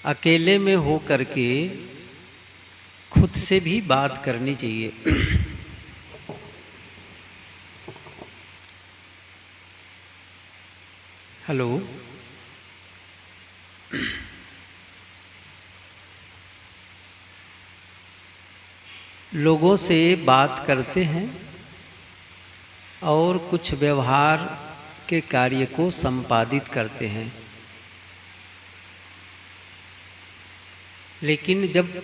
अकेले में हो करके खुद से भी बात करनी चाहिए। हेलो, लोगों से बात करते हैं और कुछ व्यवहार के कार्य को संपादित करते हैं, लेकिन जब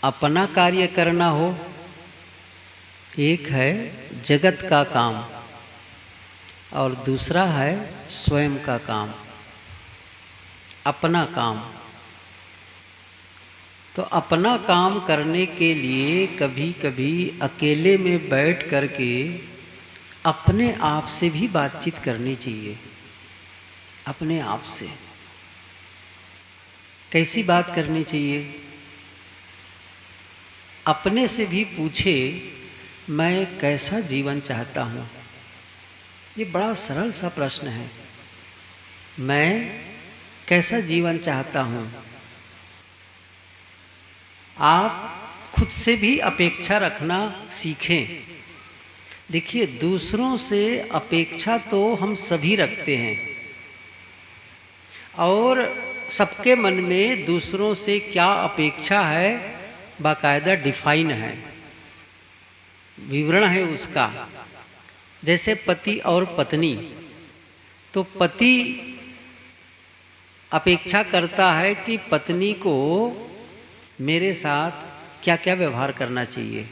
अपना कार्य करना हो, एक है जगत का काम और दूसरा है स्वयं का काम, अपना काम। तो अपना काम करने के लिए कभी कभी अकेले में बैठ करके अपने आप से भी बातचीत करनी चाहिए। अपने आप से कैसी बात करनी चाहिए? अपने से भी पूछे, मैं कैसा जीवन चाहता हूँ। ये बड़ा सरल सा प्रश्न है। मैं कैसा जीवन चाहता हूँ। आप खुद से भी अपेक्षा रखना सीखें। देखिए, दूसरों से अपेक्षा तो हम सभी रखते हैं और सबके मन में दूसरों से क्या अपेक्षा है बाकायदा डिफाइन है, विवरण है उसका। जैसे पति और पत्नी, तो पति अपेक्षा करता है कि पत्नी को मेरे साथ क्या क्या व्यवहार करना चाहिए,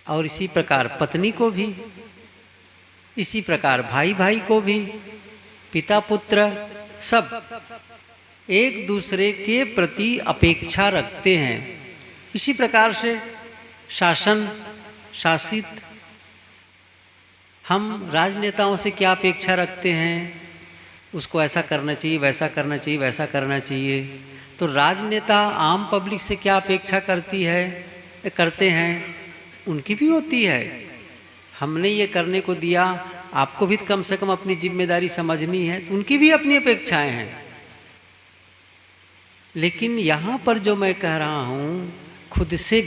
और इसी प्रकार पत्नी को भी, इसी प्रकार भाई भाई को भी, पिता पुत्र सब एक दूसरे के प्रति अपेक्षा रखते हैं। इसी प्रकार से शासन शासित हम राजनेताओं से क्या अपेक्षा रखते हैं, उसको ऐसा करना चाहिए, वैसा करना चाहिए, वैसा करना चाहिए। तो राजनेता आम पब्लिक से क्या अपेक्षा करते हैं, उनकी भी होती है। हमने ये करने को दिया, आपको भी कम से कम अपनी जिम्मेदारी समझनी है, तो उनकी भी अपनी अपेक्षाएं हैं। लेकिन यहाँ पर जो मैं कह रहा हूँ, खुद से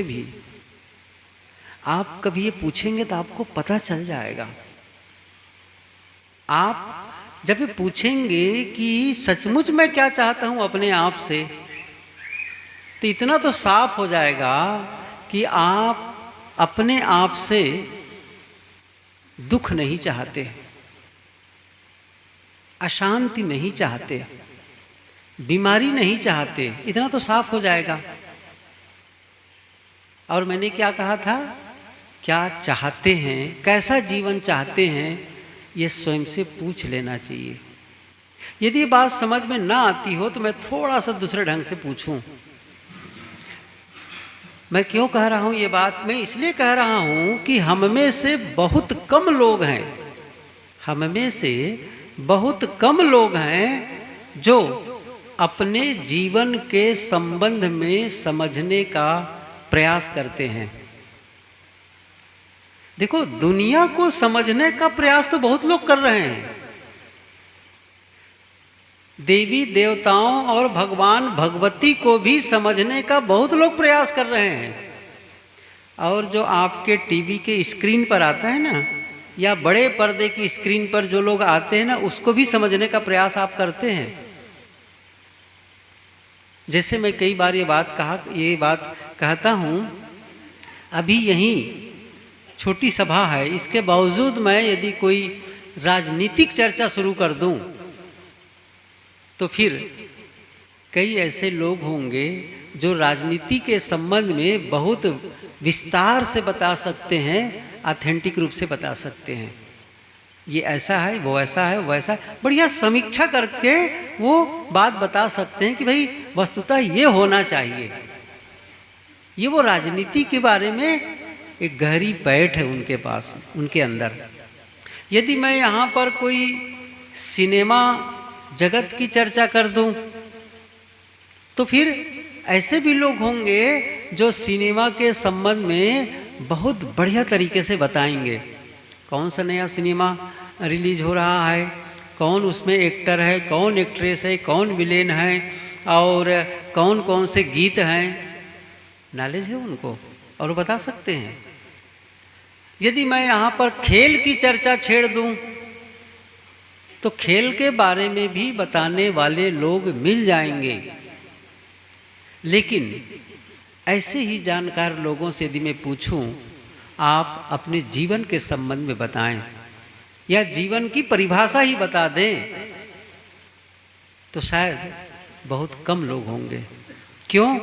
भी आप कभी ये पूछेंगे तो आपको पता चल जाएगा। आप जब ये पूछेंगे कि सचमुच मैं क्या चाहता हूँ अपने आप से, तो इतना तो साफ हो जाएगा कि आप अपने आप से दुख नहीं चाहते, अशांति नहीं चाहते, बीमारी नहीं चाहते। इतना तो साफ हो जाएगा। और मैंने क्या कहा था, क्या चाहते हैं, कैसा जीवन चाहते हैं, ये स्वयं से पूछ लेना चाहिए। यदि बात समझ में ना आती हो तो मैं थोड़ा सा दूसरे ढंग से पूछूं। मैं क्यों कह रहा हूं ये बात? मैं इसलिए कह रहा हूं कि हम में से बहुत कम लोग हैं, हम में से बहुत कम लोग हैं जो अपने जीवन के संबंध में समझने का प्रयास करते हैं। देखो, दुनिया को समझने का प्रयास तो बहुत लोग कर रहे हैं। देवी देवताओं और भगवान भगवती को भी समझने का बहुत लोग प्रयास कर रहे हैं। और जो आपके टीवी के स्क्रीन पर आता है ना, या बड़े पर्दे की स्क्रीन पर जो लोग आते हैं ना, उसको भी समझने का प्रयास आप करते हैं। जैसे मैं कई बार ये बात कहता हूँ, अभी यहीं छोटी सभा है, इसके बावजूद मैं यदि कोई राजनीतिक चर्चा शुरू कर दूं तो फिर कई ऐसे लोग होंगे जो राजनीति के संबंध में बहुत विस्तार से बता सकते हैं, ऑथेंटिक रूप से बता सकते हैं। ये ऐसा है, वो ऐसा है, वो ऐसा है, बढ़िया समीक्षा करके वो बात बता सकते हैं कि भाई वस्तुतः ये होना चाहिए। ये वो राजनीति के बारे में एक गहरी पैठ है उनके पास, उनके अंदर। यदि मैं यहाँ पर कोई सिनेमा जगत की चर्चा कर दूं तो फिर ऐसे भी लोग होंगे जो सिनेमा के संबंध में बहुत बढ़िया तरीके से बताएंगे। कौन सा नया सिनेमा रिलीज हो रहा है, कौन उसमें एक्टर है, कौन एक्ट्रेस है, कौन विलेन है और कौन कौन से गीत हैं, नॉलेज है उनको और वो बता सकते हैं। यदि मैं यहाँ पर खेल की चर्चा छेड़ दूँ तो खेल के बारे में भी बताने वाले लोग मिल जाएंगे, लेकिन ऐसे ही जानकार लोगों से यदि मैं पूछूं आप अपने जीवन के संबंध में बताएं या जीवन की परिभाषा ही बता दें तो शायद बहुत कम लोग होंगे। क्यों?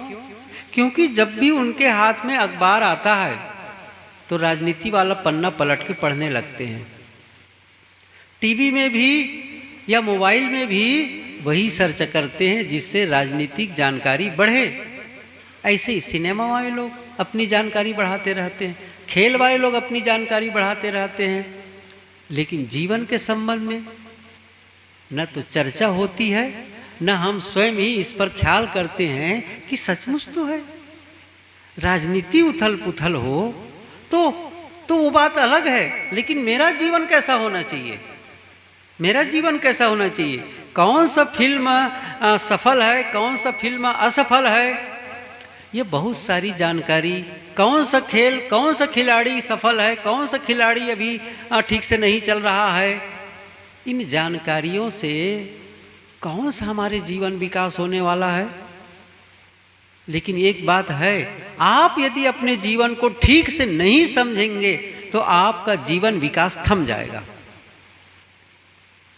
क्योंकि जब भी उनके हाथ में अखबार आता है तो राजनीति वाला पन्ना पलट के पढ़ने लगते हैं। टीवी में भी या मोबाइल में भी वही सर्च करते हैं जिससे राजनीतिक जानकारी बढ़े। ऐसे ही सिनेमा वाले लोग अपनी जानकारी बढ़ाते रहते हैं, खेल वाले लोग अपनी जानकारी बढ़ाते रहते हैं, लेकिन जीवन के संबंध में न तो चर्चा होती है न हम स्वयं ही इस पर ख्याल करते हैं कि सचमुच तो है। राजनीति उथल पुथल हो तो वो बात अलग है, लेकिन मेरा जीवन कैसा होना चाहिए, मेरा जीवन कैसा होना चाहिए, कौन सा फिल्म सफल है, कौन सा फिल्म असफल है, ये बहुत सारी जानकारी, कौन सा खेल, कौन सा खिलाड़ी सफल है, कौन सा खिलाड़ी अभी ठीक से नहीं चल रहा है, इन जानकारियों से कौन सा हमारे जीवन विकास होने वाला है। लेकिन एक बात है, आप यदि अपने जीवन को ठीक से नहीं समझेंगे तो आपका जीवन विकास थम जाएगा।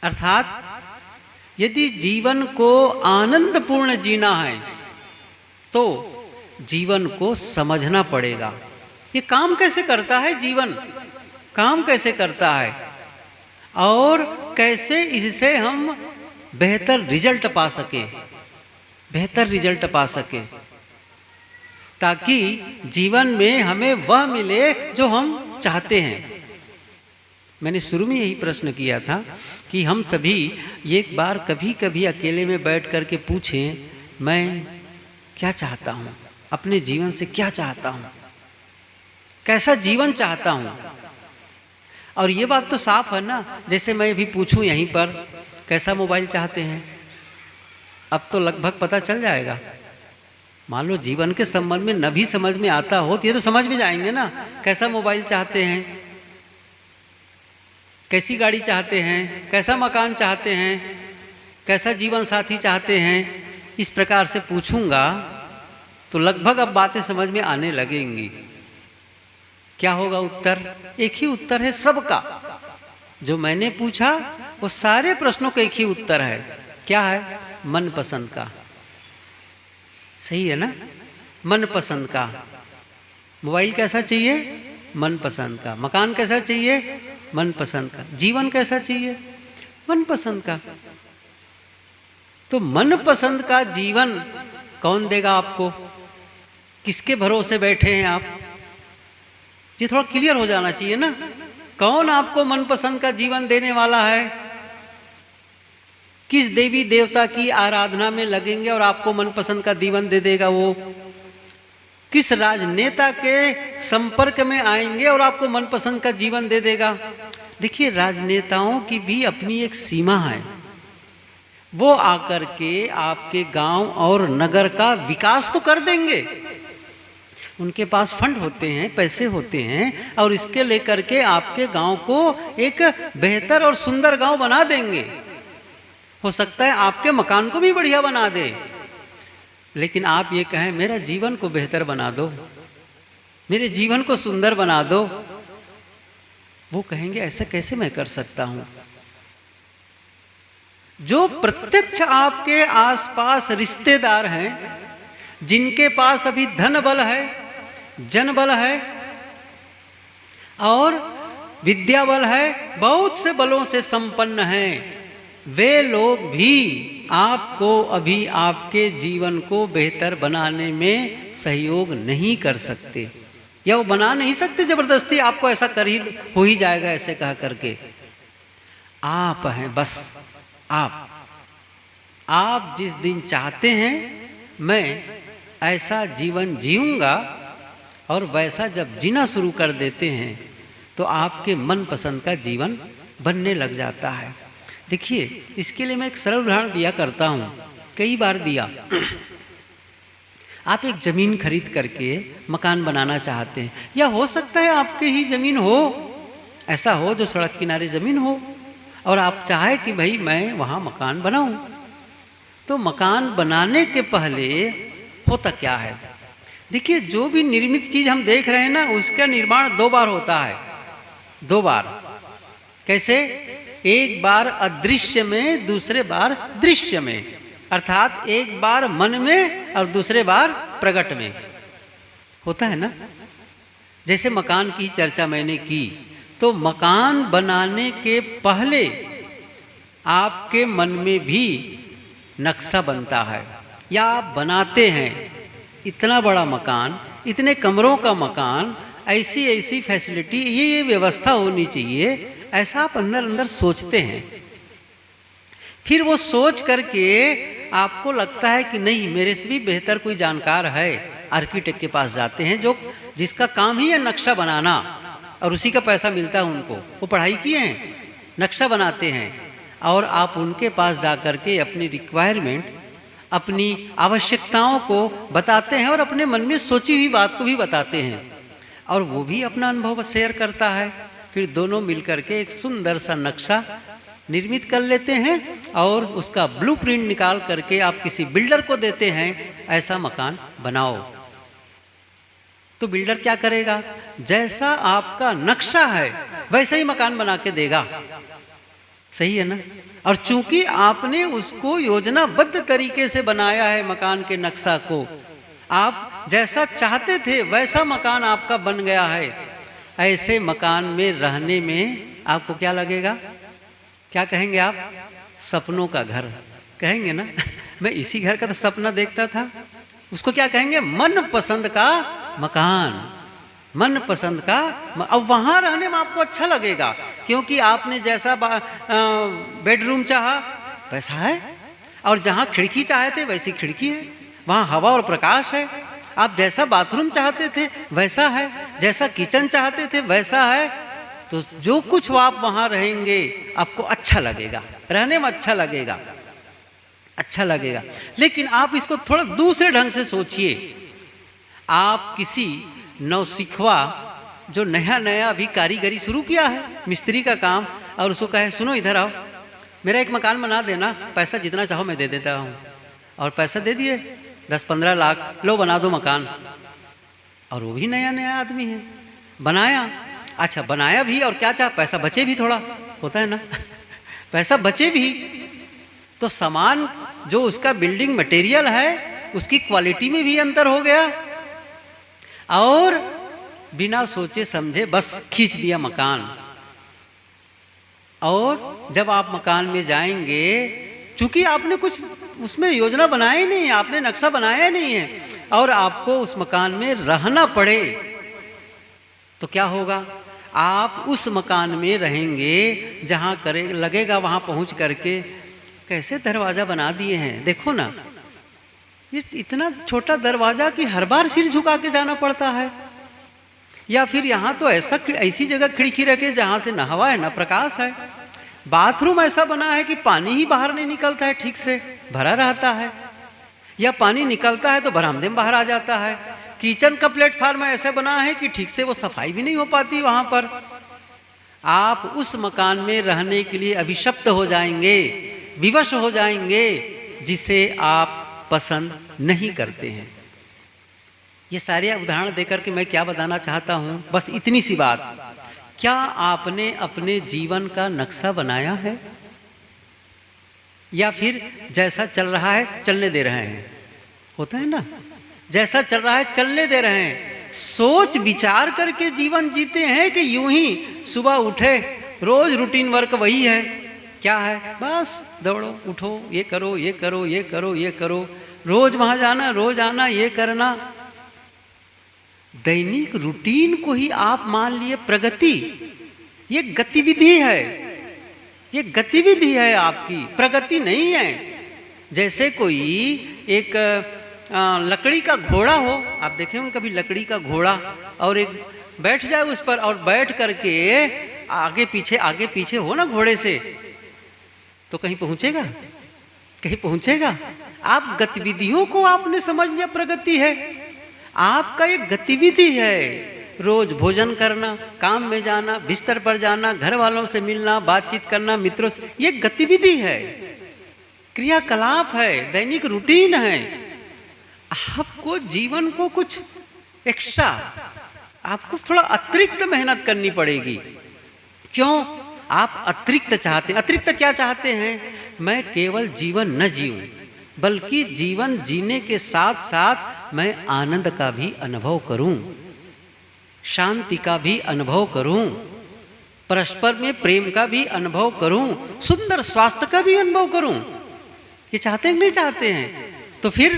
अर्थात यदि जीवन को आनंदपूर्ण जीना है तो जीवन को समझना पड़ेगा। ये काम कैसे करता है, जीवन काम कैसे करता है और कैसे इससे हम बेहतर रिजल्ट पा सके, बेहतर रिजल्ट पा सके, ताकि जीवन में हमें वह मिले जो हम चाहते हैं। मैंने शुरू में यही प्रश्न किया था कि हम सभी एक बार कभी कभी अकेले में बैठ कर के पूछें, मैं क्या चाहता हूँ, अपने जीवन से क्या चाहता हूँ, कैसा जीवन चाहता हूँ। और ये बात तो साफ है ना, जैसे मैं भी पूछूं यहीं पर कैसा मोबाइल चाहते हैं, अब तो लगभग पता चल जाएगा। मान लो जीवन के संबंध में न भी समझ में आता हो तो ये तो समझ में जाएंगे ना, कैसा मोबाइल चाहते हैं, कैसी गाड़ी चाहते हैं, कैसा मकान चाहते हैं, कैसा जीवन साथी चाहते हैं। इस प्रकार से पूछूंगा तो लगभग अब बातें समझ में आने लगेंगी। क्या होगा उत्तर? एक ही उत्तर है सबका। जो मैंने पूछा वो सारे प्रश्नों का एक ही उत्तर है। क्या है? मनपसंद का। सही है ना? मनपसंद का। मोबाइल कैसा चाहिए? मनपसंद का। मकान कैसा चाहिए? मनपसंद का। जीवन कैसा चाहिए? मनपसंद का। तो मनपसंद का जीवन कौन देगा आपको? किसके भरोसे बैठे हैं आप? ये थोड़ा क्लियर हो जाना चाहिए ना। कौन आपको मनपसंद का जीवन देने वाला है? किस देवी देवता की आराधना में लगेंगे और आपको मनपसंद का जीवन दे देगा वो? किस राजनेता के संपर्क में आएंगे और आपको मनपसंद का जीवन दे देगा? देखिए, राजनेताओं की भी अपनी एक सीमा है। वो आकर के आपके गांव और नगर का विकास तो कर देंगे, उनके पास फंड होते हैं, पैसे होते हैं, और इसके लेकर के आपके गांव को एक बेहतर और सुंदर गांव बना देंगे। हो सकता है आपके मकान को भी बढ़िया बना दे, लेकिन आप ये कहें मेरा जीवन को बेहतर बना दो, मेरे जीवन को सुंदर बना दो, वो कहेंगे ऐसा कैसे मैं कर सकता हूं। जो प्रत्यक्ष आपके आसपास रिश्तेदार हैं, जिनके पास अभी धन बल है, जन बल है और विद्या बल है, बहुत से बलों से संपन्न हैं, वे लोग भी आपको अभी आपके जीवन को बेहतर बनाने में सहयोग नहीं कर सकते, या वो बना नहीं सकते जबरदस्ती आपको ऐसा कर ही हो ही जाएगा ऐसे कहा करके। आप हैं बस, आप जिस दिन चाहते हैं मैं ऐसा जीवन जीऊंगा, और वैसा जब जीना शुरू कर देते हैं तो आपके मनपसंद का जीवन बनने लग जाता है। देखिए, इसके लिए मैं एक सरल उदाहरण दिया करता हूँ, कई बार दिया। आप एक ज़मीन खरीद करके मकान बनाना चाहते हैं, या हो सकता है आपके ही ज़मीन हो, ऐसा हो जो सड़क किनारे ज़मीन हो, और आप चाहे कि भाई मैं वहाँ मकान बनाऊँ। तो मकान बनाने के पहले होता क्या है? देखिए, जो भी निर्मित चीज़ हम देख रहे हैं ना, उसका निर्माण 2 बार होता है। 2 बार। कैसे? एक बार अदृश्य में, दूसरे बार दृश्य में, अर्थात एक बार मन में और दूसरे बार प्रकट में। होता है ना? जैसे मकान की चर्चा मैंने की, तो मकान बनाने के पहले आपके मन में भी नक्शा बनता है, या आप बनाते हैं इतना बड़ा मकान, इतने कमरों का मकान, ऐसी ऐसी फैसिलिटी, ये व्यवस्था होनी चाहिए, ऐसा आप अंदर अंदर सोचते हैं। फिर वो सोच करके आपको लगता है कि नहीं, मेरे से भी बेहतर कोई जानकार है, आर्किटेक्ट के पास जाते हैं, जो जिसका काम ही है नक्शा बनाना, और उसी का पैसा मिलता है उनको। वो पढ़ाई किए हैं, नक्शा बनाते हैं, और आप उनके पास जा कर के अपनी रिक्वायरमेंट, अपनी आवश्यकताओं को बताते हैं, और अपने मन में सोची हुई बात को भी बताते हैं, और वो भी अपना अनुभव शेयर करता है। फिर दोनों मिलकर के एक सुंदर सा नक्शा निर्मित कर लेते हैं, और उसका ब्लूप्रिंट निकाल करके आप किसी बिल्डर को देते हैं, ऐसा मकान बनाओ। तो बिल्डर क्या करेगा? जैसा आपका नक्शा है वैसा ही मकान बना के देगा। सही है ना? और चूंकि आपने उसको योजनाबद्ध तरीके से बनाया है, मकान के नक्शा को, आप जैसा चाहते थे वैसा मकान आपका बन गया है। ऐसे मकान में रहने में आपको क्या लगेगा? क्या कहेंगे आप? सपनों का घर कहेंगे ना। मैं इसी घर का तो सपना देखता था। उसको क्या कहेंगे? मन पसंद का मकान, मन पसंद का। अब वहाँ रहने में आपको अच्छा लगेगा, क्योंकि आपने जैसा बेडरूम चाहा वैसा है, और जहाँ खिड़की चाहे थे वैसी खिड़की है, वहाँ हवा और प्रकाश है। आप जैसा बाथरूम चाहते थे वैसा है, जैसा किचन चाहते थे वैसा है। तो जो कुछ आप वहाँ रहेंगे आपको अच्छा लगेगा, रहने में अच्छा लगेगा, अच्छा लगेगा। लेकिन आप इसको थोड़ा दूसरे ढंग से सोचिए। आप किसी नौसिखवा जो नया नया अभी कारीगरी शुरू किया है, मिस्त्री का काम, और उसको कहे सुनो इधर आओ, मेरा एक मकान बना देना, पैसा जितना चाहो मैं दे देता हूँ। और पैसा दे दिए 10-15 लाख, लो बना दो मकान। और वो भी नया नया आदमी है, बनाया। अच्छा, बनाया भी, और क्या चाह? पैसा बचे भी थोड़ा, होता है ना। पैसा बचे भी, तो सामान जो उसका बिल्डिंग मटेरियल है उसकी क्वालिटी में भी अंतर हो गया, और बिना सोचे समझे बस खींच दिया मकान। और जब आप मकान में जाएंगे, चूंकि आपने कुछ उसमें योजना बनाया ही नहीं है, आपने नक्शा बनाया नहीं है, और आपको उस मकान में रहना पड़े, तो क्या होगा? आप उस मकान में रहेंगे जहाँ करे लगेगा वहाँ पहुँच करके कैसे दरवाज़ा बना दिए हैं, देखो ना, ये इतना छोटा दरवाज़ा कि हर बार सिर झुका के जाना पड़ता है। या फिर यहाँ तो ऐसी जगह खिड़की रखे जहाँ से न हवा है न प्रकाश है। बाथरूम ऐसा बना है कि पानी ही बाहर नहीं निकलता है, ठीक से भरा रहता है, या पानी निकलता है तो बरामदे में बाहर आ जाता है। किचन का प्लेटफार्म ऐसा बना है कि ठीक से वो सफाई भी नहीं हो पाती वहाँ पर। आप उस मकान में रहने के लिए अभिशप्त हो जाएंगे, विवश हो जाएंगे, जिसे आप पसंद नहीं करते हैं। ये सारे उदाहरण देकर के मैं क्या बताना चाहता हूँ? बस इतनी सी बात, क्या आपने अपने जीवन का नक्शा बनाया है, या फिर जैसा चल रहा है चलने दे रहे हैं? होता है ना, जैसा चल रहा है चलने दे रहे हैं। सोच विचार करके जीवन जीते हैं कि यूं ही सुबह उठे, रोज रूटीन वर्क वही है, क्या है? बस दौड़ो, उठो, ये करो, ये करो, ये करो, ये करो, रोज वहां जाना, रोज आना, ये करना। दैनिक रूटीन को ही आप मान लिए प्रगति। ये गतिविधि है, ये गतिविधि है आपकी, प्रगति नहीं है। जैसे कोई एक लकड़ी का घोड़ा हो, आप देखे होंगे कभी लकड़ी का घोड़ा, और एक बैठ जाए उस पर, और बैठ करके आगे पीछे हो ना घोड़े से, तो कहीं पहुंचेगा? कहीं पहुंचेगा? आप गतिविधियों को आपने समझ लिया प्रगति है। आपका एक गतिविधि है, रोज भोजन करना, काम में जाना, बिस्तर पर जाना, घर वालों से मिलना, बातचीत करना, मित्रों से, ये गतिविधि है, क्रियाकलाप है, दैनिक रूटीन है। आपको जीवन को कुछ एक्स्ट्रा, आपको थोड़ा अतिरिक्त मेहनत करनी पड़ेगी। क्यों? आप अतिरिक्त चाहते हैं। अतिरिक्त क्या चाहते हैं? मैं केवल जीवन न जीऊं, बल्कि जीवन जीने के साथ साथ मैं आनंद का भी अनुभव करूं, शांति का भी अनुभव करूं, परस्पर में प्रेम का भी अनुभव करूं, सुंदर स्वास्थ्य का भी अनुभव करूं। ये चाहते हैं कि नहीं चाहते हैं? तो फिर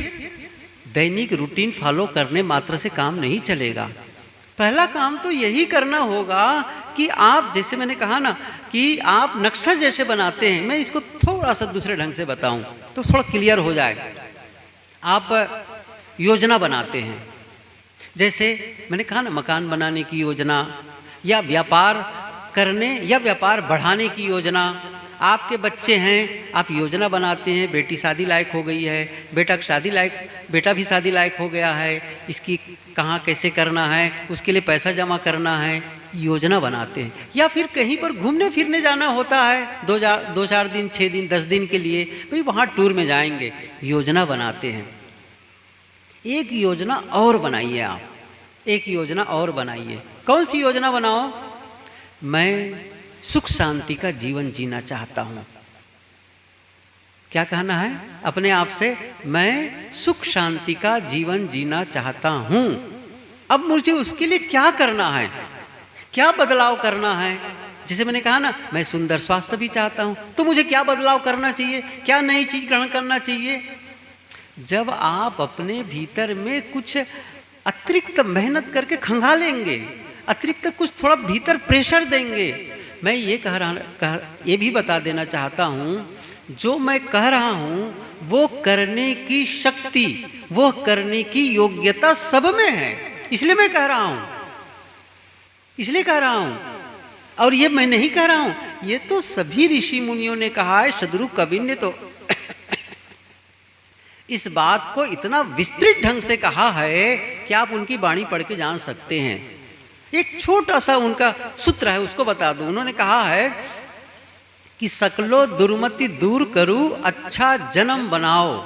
दैनिक रूटीन फॉलो करने मात्र से काम नहीं चलेगा। पहला काम तो यही करना होगा कि आप, जैसे मैंने कहा ना कि आप नक्शा जैसे बनाते हैं, मैं इसको थोड़ा सा दूसरे ढंग से बताऊं तो थोड़ा क्लियर हो जाए। आप योजना बनाते हैं, जैसे मैंने कहा ना, मकान बनाने की योजना, या व्यापार करने या व्यापार बढ़ाने की योजना। आपके बच्चे हैं, आप योजना बनाते हैं, बेटी शादी लायक हो गई है, बेटा भी शादी लायक हो गया है, इसकी कहाँ कैसे करना है, उसके लिए पैसा जमा करना है, योजना बनाते हैं। या फिर कहीं पर घूमने फिरने जाना होता है, 2-4 दिन, 6 दिन, 10 दिन के लिए, भाई वहाँ टूर में जाएंगे, योजना बनाते हैं। एक योजना और बनाइए आप, एक योजना और बनाइए। कौन सी योजना बनाओ? मैं सुख शांति का जीवन जीना चाहता हूं। क्या कहना है अपने आप से? मैं सुख शांति का जीवन जीना चाहता हूं। अब मुझे उसके लिए क्या करना है, क्या बदलाव करना है? जैसे मैंने कहा ना, मैं सुंदर स्वास्थ्य भी चाहता हूं, तो मुझे क्या बदलाव करना चाहिए, क्या नई चीज ग्रहण करना चाहिए? जब आप अपने भीतर में कुछ अतिरिक्त मेहनत करके खंगालेंगे, अतिरिक्त कुछ थोड़ा भीतर प्रेशर देंगे। मैं ये भी बता देना चाहता हूँ, जो मैं कह रहा हूँ वो करने की शक्ति, वो करने की योग्यता सब में है, इसलिए मैं कह रहा हूँ, इसलिए कह रहा हूँ। और ये मैं नहीं कह रहा हूँ, ये तो सभी ऋषि मुनियों ने कहा है। सदगुरु कबीर ने तो इस बात को इतना विस्तृत ढंग से कहा है कि आप उनकी वाणी पढ़ के जान सकते हैं। एक छोटा सा उनका सूत्र है, उसको बता दूं। उन्होंने कहा है कि सकलो दुर्मति दूर करूं, अच्छा जन्म बनाओ,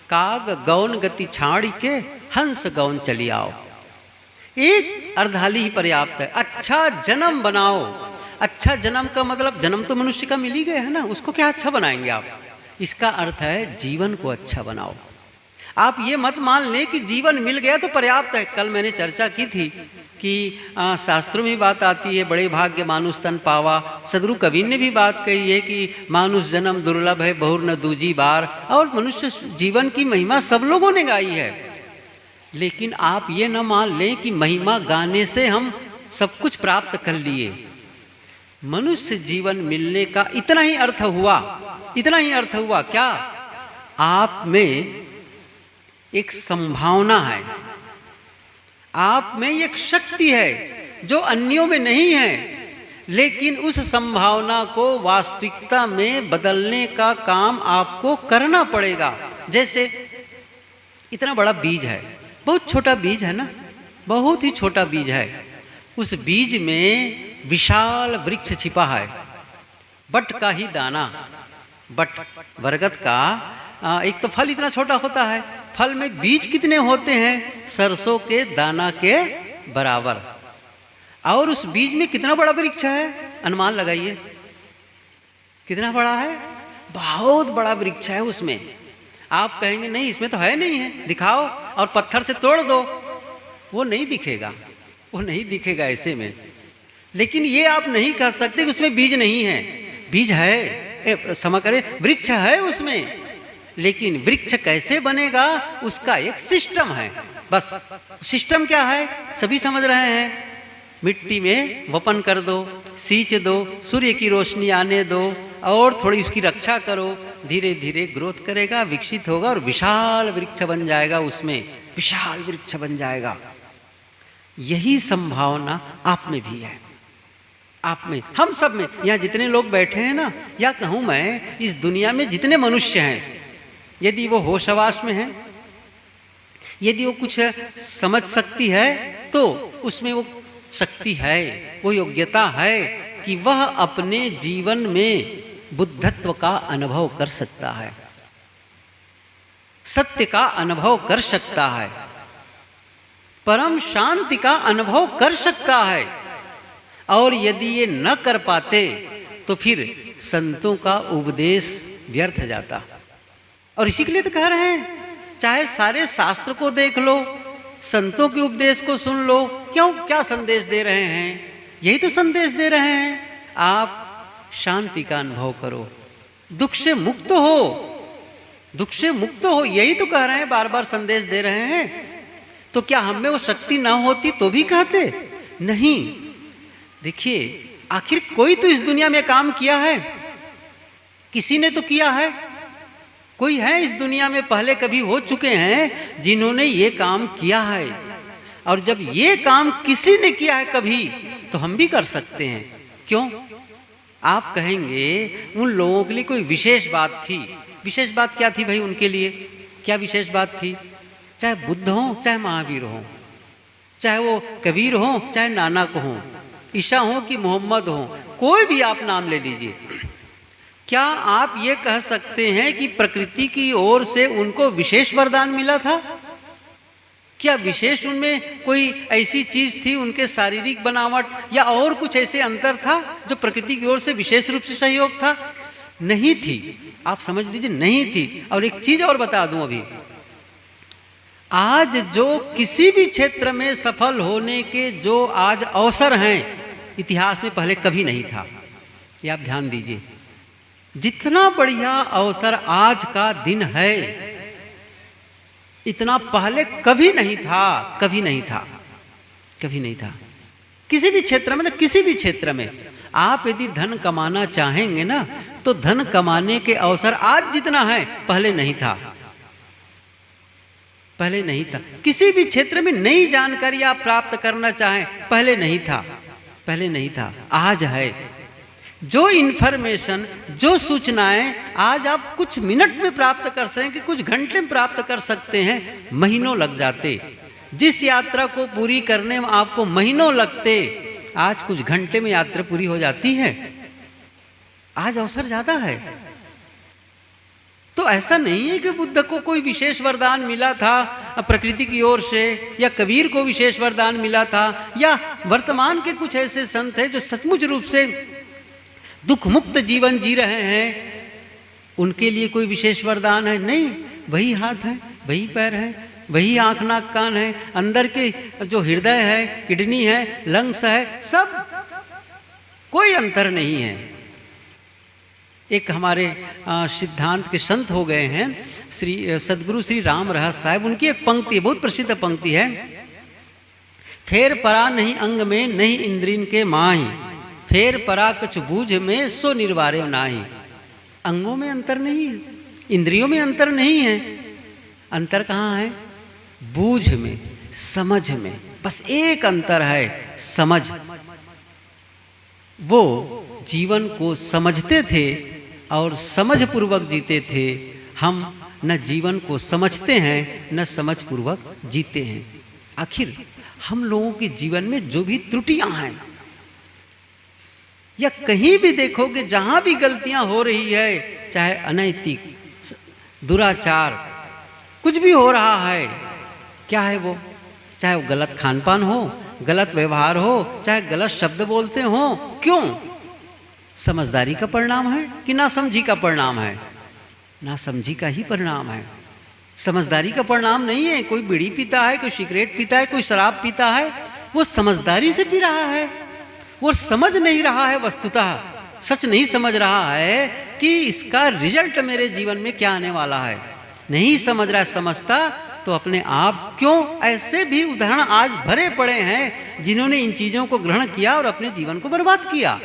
काग गौन गति छाड़ी के हंस गौन चली आओ। एक अर्धाली ही पर्याप्त है। अच्छा जन्म बनाओ। अच्छा जन्म का मतलब, जन्म तो मनुष्य का मिल ही गया है ना, उसको क्या अच्छा बनाएंगे आप? इसका अर्थ है जीवन को अच्छा बनाओ। आप ये मत मान लें कि जीवन मिल गया तो पर्याप्त है। कल मैंने चर्चा की थी कि शास्त्रों में बात आती है, बड़े भाग्य मानुष तन पावा। सदगुरु कबीर ने भी बात कही है कि मानुष जन्म दुर्लभ है, बहुर न दूजी बार। और मनुष्य जीवन की महिमा सब लोगों ने गाई है। लेकिन आप ये न मान लें कि महिमा गाने से हम सब कुछ प्राप्त कर लिए। मनुष्य जीवन मिलने का इतना ही अर्थ हुआ, इतना ही अर्थ हुआ। क्या? आप में एक संभावना है, आप में एक शक्ति है जो अन्यों में नहीं है, लेकिन उस संभावना को वास्तविकता में बदलने का काम आपको करना पड़ेगा। जैसे इतना बड़ा बीज है, बहुत छोटा बीज है ना, बहुत ही छोटा बीज है। उस बीज में विशाल वृक्ष छिपा है। बट का ही दाना, बट बरगद का एक तो फल इतना छोटा होता है, फल में बीज कितने होते हैं? सरसों के दाना के बराबर। और उस बीज में कितना बड़ा वृक्ष है, अनुमान लगाइए कितना बड़ा है? बहुत बड़ा वृक्ष है उसमें। आप कहेंगे नहीं इसमें तो है नहीं है, दिखाओ, और पत्थर से तोड़ दो, वो नहीं दिखेगा, वो नहीं दिखेगा ऐसे में। लेकिन ये आप नहीं कह सकते कि उसमें बीज नहीं है। बीज है, क्षमा करें, वृक्ष है उसमें। लेकिन वृक्ष कैसे बनेगा उसका एक सिस्टम है। बस सिस्टम क्या है सभी समझ रहे हैं। मिट्टी में वपन कर दो, सींच दो, सूर्य की रोशनी आने दो और थोड़ी उसकी रक्षा करो, धीरे धीरे ग्रोथ करेगा, विकसित होगा और विशाल वृक्ष बन जाएगा, उसमें विशाल वृक्ष बन जाएगा। यही संभावना आप में भी है। आप में, हम सब में, यहाँ जितने लोग बैठे हैं ना, या कहूँ मैं इस दुनिया में जितने मनुष्य हैं, यदि वो होश हवास में है, यदि वो कुछ समझ सकती है, तो उसमें वो शक्ति है, वो योग्यता है कि वह अपने जीवन में बुद्धत्व का अनुभव कर सकता है, सत्य का अनुभव कर सकता है, परम शांति का अनुभव कर सकता है। और यदि ये न कर पाते तो फिर संतों का उपदेश व्यर्थ जाता। और इसी के लिए तो कह रहे हैं, चाहे सारे शास्त्र को देख लो, संतों के उपदेश को सुन लो, क्यों, क्या संदेश दे रहे हैं? यही तो संदेश दे रहे हैं, आप शांति का अनुभव करो, दुख से मुक्त हो, दुख से मुक्त हो, यही तो कह रहे हैं, बार बार संदेश दे रहे हैं। तो क्या हम में वो शक्ति ना होती तो भी कहते? नहीं। देखिए, आखिर कोई तो इस दुनिया में काम किया है, किसी ने तो किया है, कोई है इस दुनिया में, पहले कभी हो चुके हैं जिन्होंने ये काम किया है। और जब ये काम किसी ने किया है कभी, तो हम भी कर सकते हैं। क्यों? आप कहेंगे उन लोगों के लिए कोई विशेष बात थी। विशेष बात क्या थी भाई उनके लिए? क्या विशेष बात थी? चाहे बुद्ध हो, चाहे महावीर हो, चाहे वो कबीर हो, चाहे नानक हो, ईसा हो कि मोहम्मद हो, कोई भी आप नाम ले लीजिए, क्या आप ये कह सकते हैं कि प्रकृति की ओर से उनको विशेष वरदान मिला था? क्या विशेष उनमें कोई ऐसी चीज थी, उनके शारीरिक बनावट या और कुछ ऐसे अंतर था जो प्रकृति की ओर से विशेष रूप से सहयोग था? नहीं थी। आप समझ लीजिए, नहीं थी। और एक चीज और बता दूं, अभी आज जो किसी भी क्षेत्र में सफल होने के जो आज अवसर हैं, इतिहास में पहले कभी नहीं था। ये आप ध्यान दीजिए, जितना बढ़िया अवसर आज का दिन है, इतना पहले कभी नहीं था, कभी नहीं था, कभी नहीं था। किसी भी क्षेत्र में ना, किसी भी क्षेत्र में आप यदि धन कमाना चाहेंगे ना, तो धन कमाने के अवसर आज जितना है पहले नहीं था, पहले नहीं था। किसी भी क्षेत्र में नई जानकारी आप प्राप्त करना चाहें, पहले नहीं था, पहले नहीं था, आज है। जो इन्फॉर्मेशन, जो सूचनाएं आज आप कुछ मिनट में प्राप्त कर सकें, कुछ घंटे में प्राप्त कर सकते हैं, महीनों लग जाते। जिस यात्रा को पूरी करने में आपको महीनों लगते, आज कुछ घंटे में यात्रा पूरी हो जाती है। आज अवसर ज्यादा है। तो ऐसा नहीं है कि बुद्ध को कोई विशेष वरदान मिला था प्रकृति की ओर से, या कबीर को विशेष वरदान मिला था, या वर्तमान के कुछ ऐसे संत हैं जो सचमुच रूप से दुख मुक्त जीवन जी रहे हैं, उनके लिए कोई विशेष वरदान है? नहीं। वही हाथ है, वही पैर है, वही आंख नाक कान है, अंदर के जो हृदय है, किडनी है, लंग्स है, सब, कोई अंतर नहीं है। एक हमारे सिद्धांत के संत हो गए हैं, श्री सदगुरु श्री राम रहस साहब, उनकी एक पंक्ति, बहुत प्रसिद्ध पंक्ति है, फेर परा नहीं अंग में, नहीं इंद्रियन के माही, फेर परा कुछ बूझ में, सो निर्वारे नाही। अंगों में अंतर नहीं है, इंद्रियों में अंतर नहीं है, अंतर कहाँ है? बूझ में, समझ में। बस एक अंतर है, समझ। वो जीवन को समझते थे और समझ पूर्वक जीते थे। हम न जीवन को समझते हैं, न समझ पूर्वक जीते हैं। आखिर हम लोगों के जीवन में जो भी त्रुटियां हैं, या कहीं भी देखोगे जहां भी गलतियां हो रही है, चाहे अनैतिक, दुराचार, कुछ भी हो रहा है, क्या है वो? चाहे वो गलत खान पान हो, गलत व्यवहार हो, चाहे गलत शब्द बोलते हो, क्यों? समझदारी का परिणाम है कि नासमझी का परिणाम है? नासमझी का ही परिणाम है, समझदारी का परिणाम नहीं है। कोई बीड़ी पीता है, कोई सिगरेट पीता है, कोई शराब पीता है, वो समझदारी से पी रहा है, वो समझ नहीं रहा है, वस्तुतः सच नहीं समझ रहा है कि इसका रिजल्ट मेरे जीवन में क्या आने वाला है, नहीं समझ रहा है। समझता तो अपने आप, क्यों? ऐसे भी उदाहरण आज भरे पड़े हैं जिन्होंने इन चीजों को ग्रहण किया और अपने जीवन को बर्बाद किया।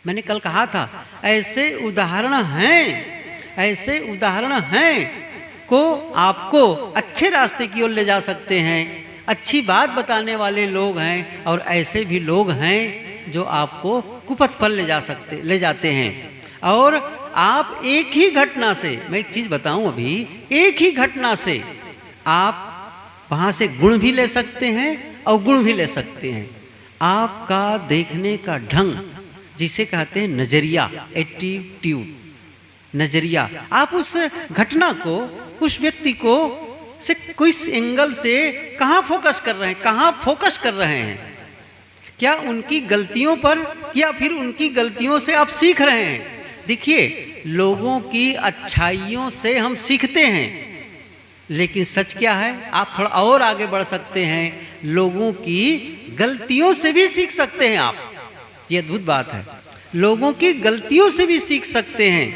मैंने कल कहा था, ऐसे उदाहरण हैं, ऐसे उदाहरण हैं को आपको अच्छे रास्ते की ओर ले जा सकते हैं, अच्छी बात बताने वाले लोग हैं। और ऐसे भी लोग हैं जो आपको कुपथ पर ले जाते हैं। और आप एक ही घटना से, मैं एक चीज़ बताऊं अभी, एक ही घटना से आप वहाँ से गुण भी ले सकते हैं अवगुण भी ले सकते हैं। आपका देखने का ढंग, जिसे कहते हैं नजरिया, एटीट्यूड, नजरिया, आप उस घटना को, उस व्यक्ति को से किस एंगल से कहाँ फोकस कर रहे हैं, कहाँ फोकस कर रहे हैं, क्या उनकी गलतियों पर या फिर उनकी गलतियों से आप सीख रहे हैं। देखिए, लोगों की अच्छाइयों से हम सीखते हैं, लेकिन सच क्या है, आप थोड़ा और आगे बढ़ सकते हैं, लोगों की गलतियों से भी सीख सकते हैं आप। ये अद्भुत बात है, लोगों की गलतियों से भी सीख सकते हैं।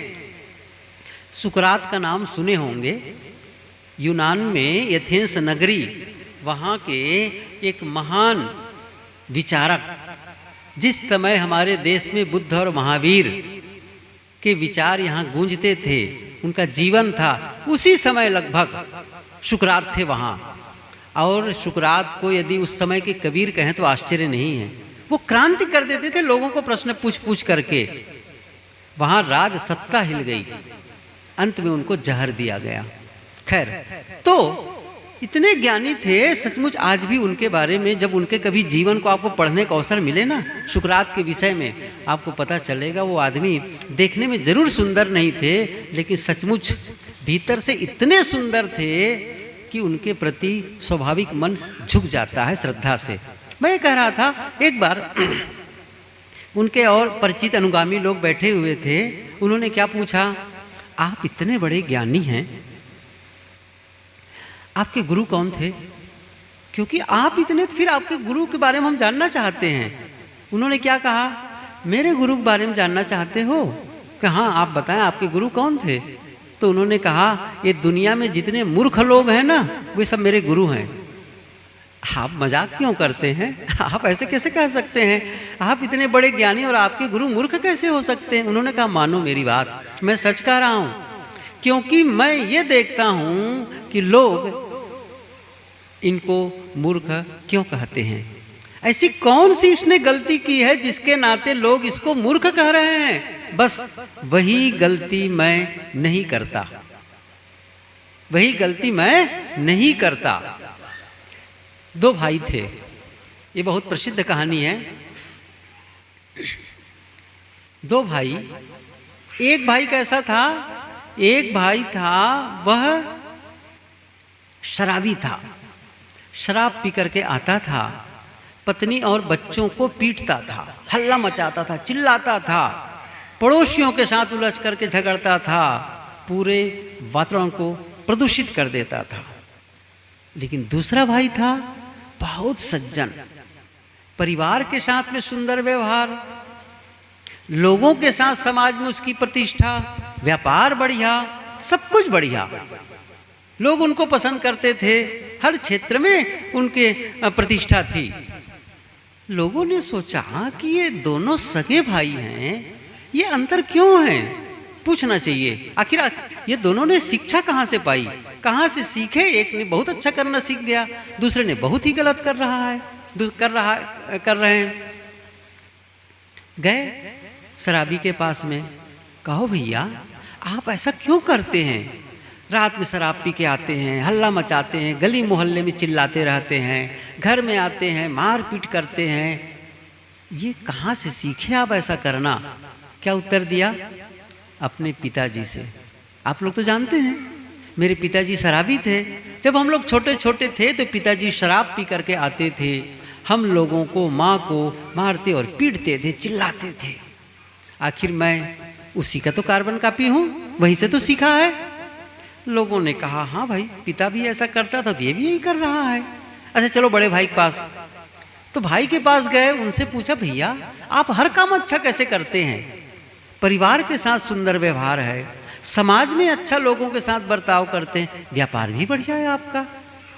सुकरात का नाम सुने होंगे, यूनान में एथेंस नगरी, वहाँ के एक महान विचारक, जिस समय हमारे देश में बुद्ध और महावीर के विचार यहाँ गूंजते थे, उनका जीवन था, उसी समय लगभग सुकरात थे वहाँ। और सुकरात को यदि उस समय के कबीर कहें तो आश्चर्य नहीं है। वो क्रांति कर देते थे, लोगों को प्रश्न पूछ पूछ करके। वहाँ राज सत्ता हिल गई, अंत में उनको जहर दिया गया। खैर, तो इतने ज्ञानी थे सचमुच। आज भी उनके बारे में जब उनके कभी जीवन को आपको पढ़ने का अवसर मिले ना, सुकरात के विषय में, आपको पता चलेगा वो आदमी देखने में जरूर सुंदर नहीं थे, लेकिन सचमुच भीतर से इतने सुंदर थे कि उनके प्रति स्वाभाविक मन झुक जाता है श्रद्धा से। मैं कह रहा था, एक बार उनके और परिचित अनुगामी लोग बैठे हुए थे, उन्होंने क्या पूछा, आप इतने बड़े ज्ञानी हैं, आपके गुरु कौन थे? क्योंकि आप इतने, फिर आपके गुरु के बारे में हम जानना चाहते हैं। उन्होंने क्या कहा, मेरे गुरु के बारे में जानना चाहते हो? कि हाँ, आप बताएं आपके गुरु कौन थे? तो उन्होंने कहा, ये दुनिया में जितने मूर्ख लोग हैं ना, वे सब मेरे गुरु हैं। आप मजाक क्यों करते हैं? आप ऐसे कैसे कह सकते हैं? आप इतने बड़े ज्ञानी और आपके गुरु मूर्ख कैसे हो सकते हैं? उन्होंने कहा, मानो मेरी बात, मैं सच कह रहा हूँ, क्योंकि मैं ये देखता हूँ कि लोग इनको मूर्ख क्यों कहते हैं। ऐसी कौन सी इसने गलती की है जिसके नाते लोग इसको मूर्ख कह रहे हैं? बस वही गलती मैं नहीं करता, वही गलती मैं नहीं करता। दो भाई थे, ये बहुत प्रसिद्ध कहानी है। दो भाई, एक भाई कैसा था, एक भाई था वह शराबी था, शराब पी करके आता था, पत्नी और बच्चों को पीटता था, हल्ला मचाता था, चिल्लाता था, पड़ोसियों के साथ उलझ करके झगड़ता था, पूरे वातावरण को प्रदूषित कर देता था। लेकिन दूसरा भाई था बहुत सज्जन, परिवार के साथ में सुंदर व्यवहार, लोगों के साथ समाज में उसकी प्रतिष्ठा, व्यापार बढ़िया, सब कुछ बढ़िया, लोग उनको पसंद करते थे, हर क्षेत्र में उनके प्रतिष्ठा थी। लोगों ने सोचा कि ये दोनों सगे भाई हैं, ये अंतर क्यों है, पूछना चाहिए। आखिर ये दोनों ने शिक्षा कहाँ से पाई, कहाँ से सीखे? एक ने बहुत अच्छा करना सीख गया, दूसरे ने बहुत ही गलत कर रहे हैं। गए शराबी के पास में, कहो भैया आप ऐसा क्यों करते हैं? रात में शराब पी के आते हैं, हल्ला मचाते हैं, गली मोहल्ले में चिल्लाते रहते हैं, घर में आते हैं मार पीट करते हैं, ये कहाँ से सीखे आप ऐसा करना? क्या उत्तर दिया? अपने पिताजी से। आप लोग तो जानते हैं मेरे पिताजी शराबी थे। जब हम लोग छोटे छोटे थे तो पिताजी शराब पी करके आते थे, हम लोगों को, माँ को मारते और पीटते थे, चिल्लाते थे। आखिर मैं उसी का तो कार्बन कॉपी हूँ, वहीं से तो सीखा है। लोगों ने कहा, हाँ भाई पिता भी ऐसा करता था तो ये भी यही कर रहा है। अच्छा चलो बड़े भाई के पास। तो भाई के पास गए, उनसे पूछा, भैया आप हर काम अच्छा कैसे करते हैं? परिवार के साथ सुंदर व्यवहार है, समाज में अच्छा लोगों के साथ बर्ताव करते हैं, व्यापार भी बढ़िया है आपका,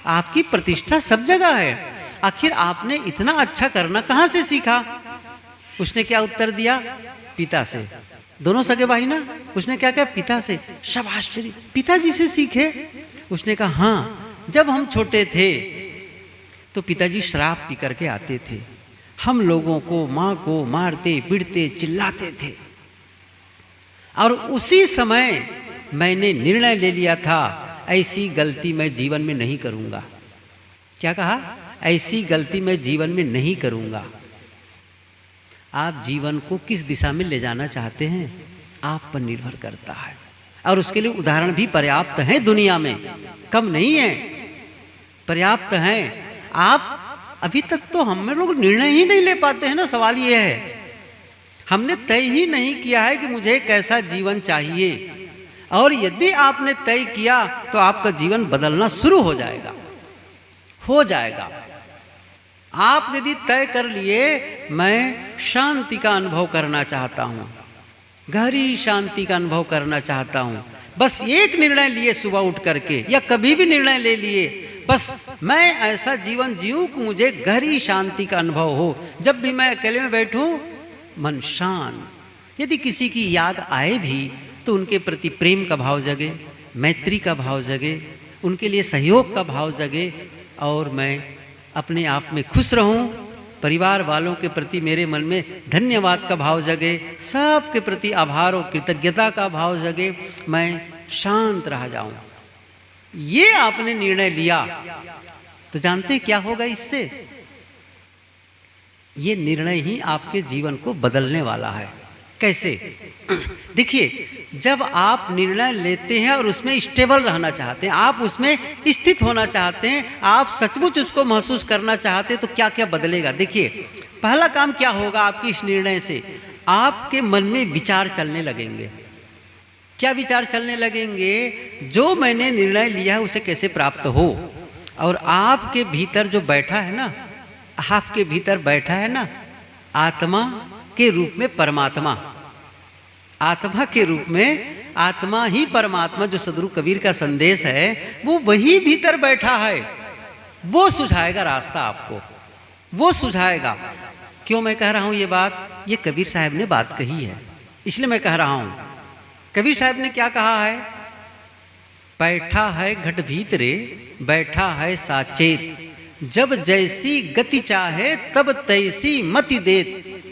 आपकी प्रतिष्ठा सब जगह है, आखिर आपने इतना अच्छा करना कहाँ से सीखा? उसने क्या उत्तर दिया? पिता से। दोनों सगे भाई ना, उसने क्या कहा? पिता से। शाबाश, पिताजी से सीखे। उसने कहा, हाँ जब हम छोटे थे तो पिताजी शराब पी करके आते थे, हम लोगों को, माँ को मारते पीटते चिल्लाते थे। और उसी समय मैंने निर्णय ले लिया था, ऐसी गलती मैं जीवन में नहीं करूँगा। क्या कहा? ऐसी गलती मैं जीवन में नहीं करूँगा। आप जीवन को किस दिशा में ले जाना चाहते हैं, आप पर निर्भर करता है। और उसके लिए उदाहरण भी पर्याप्त हैं दुनिया में, कम नहीं है, पर्याप्त हैं। आप अभी तक तो हम लोग निर्णय ही नहीं ले पाते हैं ना। सवाल ये है, हमने तय ही नहीं किया है कि मुझे कैसा जीवन चाहिए। और यदि आपने तय किया तो आपका जीवन बदलना शुरू हो जाएगा, हो जाएगा। आप यदि तय कर लिए मैं शांति का अनुभव करना चाहता हूँ, गहरी शांति का अनुभव करना चाहता हूँ, बस एक निर्णय लिए सुबह उठ करके, या कभी भी निर्णय ले लिए, बस मैं ऐसा जीवन जीऊँ कि मुझे गहरी शांति का अनुभव हो। जब भी मैं अकेले में बैठूं मन शांत। यदि किसी की याद आए भी तो उनके प्रति प्रेम का भाव जगे, मैत्री का भाव जगे, उनके लिए सहयोग का भाव जगे, और मैं अपने आप में खुश रहूं। परिवार वालों के प्रति मेरे मन में धन्यवाद का भाव जगे, सब के प्रति आभार और कृतज्ञता का भाव जगे, मैं शांत रह जाऊं। ये आपने निर्णय लिया तो जानते हैं क्या होगा इससे? ये निर्णय ही आपके जीवन को बदलने वाला है। कैसे? देखिए, जब आप निर्णय लेते हैं और उसमें स्टेबल रहना चाहते हैं, आप उसमें स्थित होना चाहते हैं, आप सचमुच उसको महसूस करना चाहते हैं, तो क्या क्या बदलेगा? देखिए, पहला काम क्या होगा आपकी इस निर्णय से? आपके मन में विचार चलने लगेंगे। क्या विचार चलने लगेंगे? जो मैंने निर्णय लिया है उसे कैसे प्राप्त हो। और आपके भीतर जो बैठा है ना, आपके भीतर बैठा है ना, आत्मा के रूप में परमात्मा, आत्मा के रूप में आत्मा ही परमात्मा, जो सदगुरु कबीर का संदेश है, वो वही भीतर बैठा है। वो सुझाएगा रास्ता आपको, वो सुझाएगा। क्यों मैं कह रहा हूं ये बात? ये कबीर साहब ने बात कही है, इसलिए मैं कह रहा हूं। कबीर साहब ने क्या कहा है? बैठा है घट भीतरे, बैठा है साचेत, जब जैसी गति चाहे तब तैसी मति देत।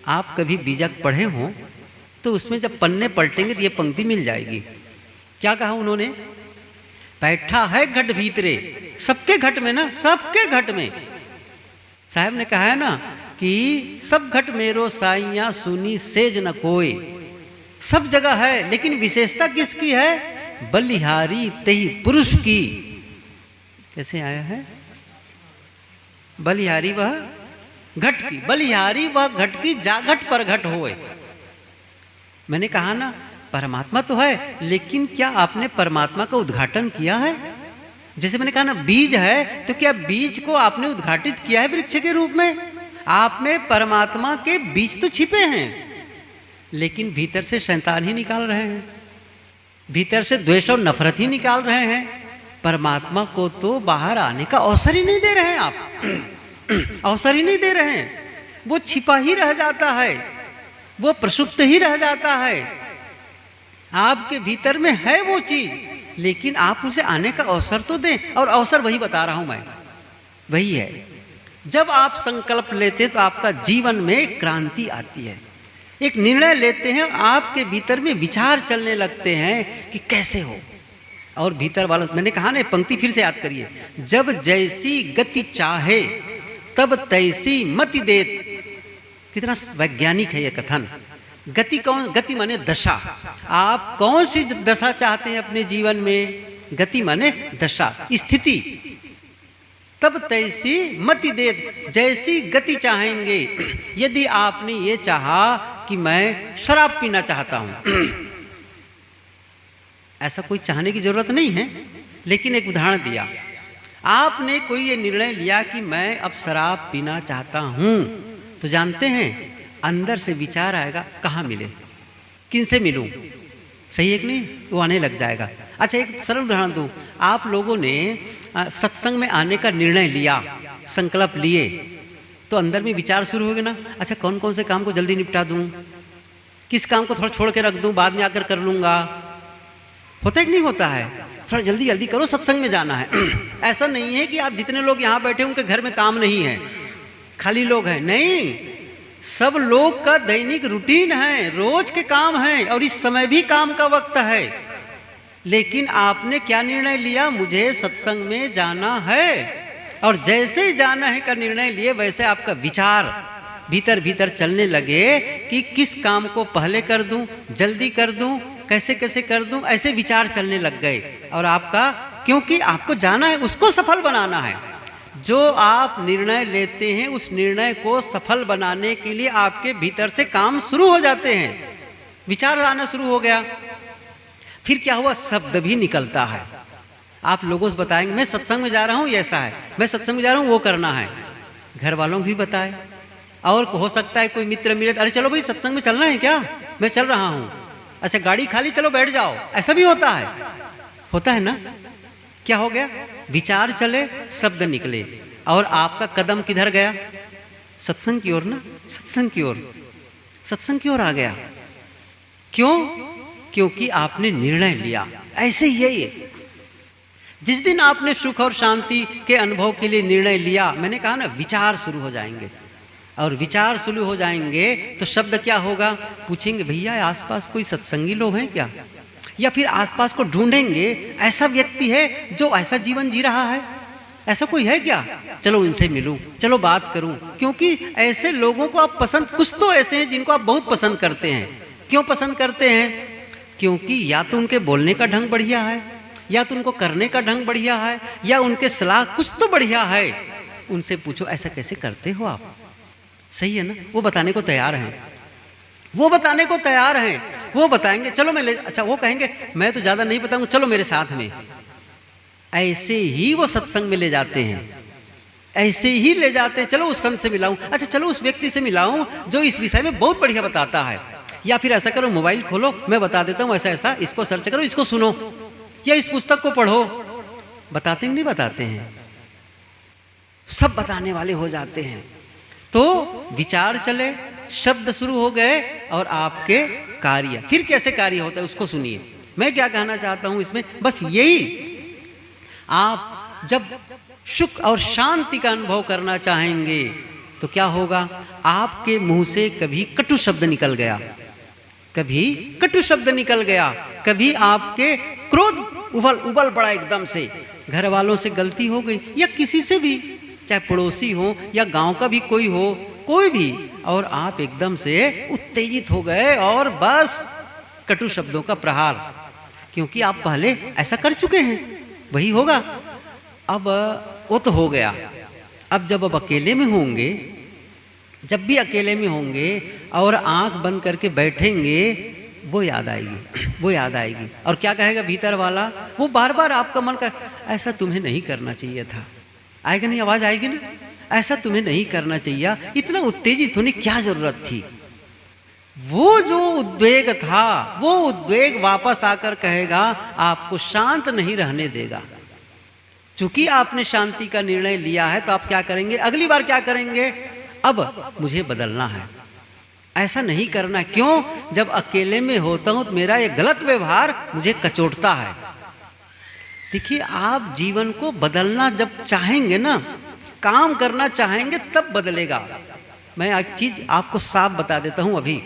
आप कभी बीजक पढ़े हो तो उसमें जब पन्ने पलटेंगे तो ये पंक्ति मिल जाएगी। क्या कहा उन्होंने? बैठा है घट भीतरे, सबके घट में ना, सबके घट में। साहब ने कहा है ना कि सब घट मेरो साइयां सुनी सेज न कोई। सब जगह है, लेकिन विशेषता किसकी है? बलिहारी तेहि पुरुष की। कैसे आया है? बलिहारी वह घट की, बलिहारी वह घट की, जाघट पर घट होए। मैंने कहा ना, परमात्मा तो है, लेकिन क्या आपने परमात्मा का उद्घाटन किया है? जैसे मैंने कहा ना, बीज है, तो क्या बीज को आपने उद्घाटित किया है वृक्ष के रूप में? आप में परमात्मा के बीज तो छिपे हैं, लेकिन भीतर से शैतान ही निकाल रहे हैं, भीतर से द्वेष और नफरत ही निकाल रहे हैं। परमात्मा को तो बाहर आने का अवसर ही नहीं दे रहे हैं आप, अवसर ही नहीं दे रहे हैं। वो छिपा ही रह जाता है, वो प्रसुप्त ही रह जाता है। आपके भीतर में है वो चीज, लेकिन आप उसे आने का अवसर तो दें। और अवसर वही बता रहा हूं मैं, वही है। जब आप संकल्प लेते तो आपका जीवन में क्रांति आती है। एक निर्णय लेते हैं, आपके भीतर में विचार चलने लगते हैं कि कैसे हो। और भीतर वाला, मैंने कहा ना, पंक्ति फिर से याद करिए, जब जैसी गति चाहे तब तैसी मति देत। कितना वैज्ञानिक है ये कथन। गति कौन? गति माने दशा। आप कौन सी दशा चाहते हैं अपने जीवन में? गति माने दशा, स्थिति। तब तैसी मति देत, जैसी गति चाहेंगे। यदि आपने ये चाहा कि मैं शराब पीना चाहता हूं, ऐसा कोई चाहने की जरूरत नहीं है, लेकिन एक उदाहरण दिया। आपने कोई ये निर्णय लिया कि मैं अब शराब पीना चाहता हूं, तो जानते हैं अंदर से विचार आएगा, कहाँ मिले, किन से मिलूं, सही है कि नहीं? वो आने लग जाएगा। अच्छा, एक सरल उदाहरण दूं। आप लोगों ने सत्संग में आने का निर्णय लिया, संकल्प लिए, तो अंदर में विचार शुरू हो गए ना, अच्छा कौन कौन से काम को जल्दी निपटा दूं, किस काम को थोड़ा छोड़ के रख दूं, बाद में आकर कर लूंगा। होता है कि नहीं होता है? थोड़ा जल्दी जल्दी करो, सत्संग में जाना है। ऐसा नहीं है कि आप जितने लोग यहाँ बैठे उनके घर में काम नहीं है, खाली लोग हैं, नहीं, सब लोग का दैनिक रूटीन है, रोज के काम हैं, और इस समय भी काम का वक्त है। लेकिन आपने क्या निर्णय लिया? मुझे सत्संग में जाना है, और जैसे ही जाना है का निर्णय लिए, वैसे आपका विचार भीतर भीतर चलने लगे कि किस काम को पहले कर दूं, जल्दी कर दूं, कैसे कैसे कर दूं, ऐसे विचार चलने लग गए। और आपका, क्योंकि आपको जाना है, उसको सफल बनाना है। जो आप निर्णय लेते हैं, उस निर्णय को सफल बनाने के लिए आपके भीतर से काम शुरू हो जाते हैं, विचार आना शुरू हो गया। फिर क्या हुआ? शब्द भी निकलता है। आप लोगों से बताएंगे मैं सत्संग में जा रहा हूँ, ये ऐसा है, मैं सत्संग में जा रहा हूँ, वो करना है। घर वालों को भी बताए, और हो सकता है कोई मित्र मिले, अरे चलो भाई सत्संग में चलना है क्या? मैं चल रहा हूँ। अच्छा गाड़ी खाली, चलो बैठ जाओ। ऐसा भी होता है ना? क्या हो गया? विचार चले, शब्द निकले, और आपका कदम किधर गया? सत्संग की ओर ना, सत्संग की ओर आ गया। क्यों? क्योंकि आपने निर्णय लिया। ऐसे ही है, जिस दिन आपने सुख और शांति के अनुभव के लिए निर्णय लिया, मैंने कहा ना, विचार शुरू हो जाएंगे, और विचार शुरू हो जाएंगे तो शब्द क्या होगा? पूछेंगे भैया आसपास कोई सत्संगी लोग हैं क्या? या फिर आसपास को ढूंढेंगे, ऐसा व्यक्ति है जो ऐसा जीवन जी रहा है, ऐसा कोई है क्या? चलो इनसे मिलूं, चलो बात करूं। क्योंकि ऐसे लोगों को आप पसंद, कुछ तो ऐसे हैं जिनको आप बहुत पसंद करते हैं। क्यों पसंद करते हैं? क्योंकि या तो उनके बोलने का ढंग बढ़िया है, या तो उनको करने का ढंग बढ़िया है, या उनके सलाह कुछ तो बढ़िया है। उनसे पूछो ऐसा कैसे करते हो आप, सही है ना? वो बताने को तैयार हैं, वो बताएंगे, चलो अच्छा वो कहेंगे मैं तो ज़्यादा नहीं बताऊंगा, चलो मेरे साथ में। ऐसे ही वो सत्संग में ले जाते हैं, ऐसे ही ले जाते हैं। चलो उस संत से मिलाऊं, अच्छा चलो उस व्यक्ति से मिलाऊं जो इस विषय में बहुत बढ़िया बताता है। या फिर ऐसा करो, मोबाइल खोलो, मैं बता देता हूँ ऐसा ऐसा, इसको सर्च करो, इसको सुनो, या इस पुस्तक को पढ़ो। बताते नहीं बताते हैं, सब बताने वाले हो जाते हैं। तो विचार चले, शब्द शुरू हो गए, और आपके कार्य, फिर कैसे कार्य होता है उसको सुनिए। मैं क्या कहना चाहता हूं इसमें, बस यही, आप जब सुख और शांति का अनुभव करना चाहेंगे तो क्या होगा? आपके मुंह से कभी कटु शब्द निकल गया, कभी आपके क्रोध उबल पड़ा एकदम से, घर वालों से गलती हो गई, या किसी से भी, चाहे पड़ोसी हो या गांव का भी कोई हो, कोई भी, और आप एकदम से उत्तेजित हो गए और बस कटु शब्दों का प्रहार, क्योंकि आप पहले ऐसा कर चुके हैं, वही होगा। अब वो तो हो गया। अब जब अकेले में होंगे, जब भी अकेले में होंगे और आंख बंद करके बैठेंगे, वो याद आएगी। और क्या कहेगा भीतर वाला? वो बार बार आपका मन कर, ऐसा तुम्हें नहीं करना चाहिए था। आएगा नहीं, आवाज आएगी ना, ऐसा तुम्हें नहीं करना चाहिए, इतना उत्तेजित होने क्या जरूरत थी। वो जो उद्वेग था, वो उद्वेग वापस आकर कहेगा, आपको शांत नहीं रहने देगा। चूंकि आपने शांति का निर्णय लिया है, तो आप क्या करेंगे? अगली बार क्या करेंगे? अब मुझे बदलना है, ऐसा नहीं करना। क्यों? जब अकेले में होता हूं तो मेरा ये गलत व्यवहार मुझे कचोटता है। देखिए, आप जीवन को बदलना जब चाहेंगे ना, काम करना चाहेंगे, तब बदलेगा। मैं एक चीज आपको साफ बता देता हूं अभी,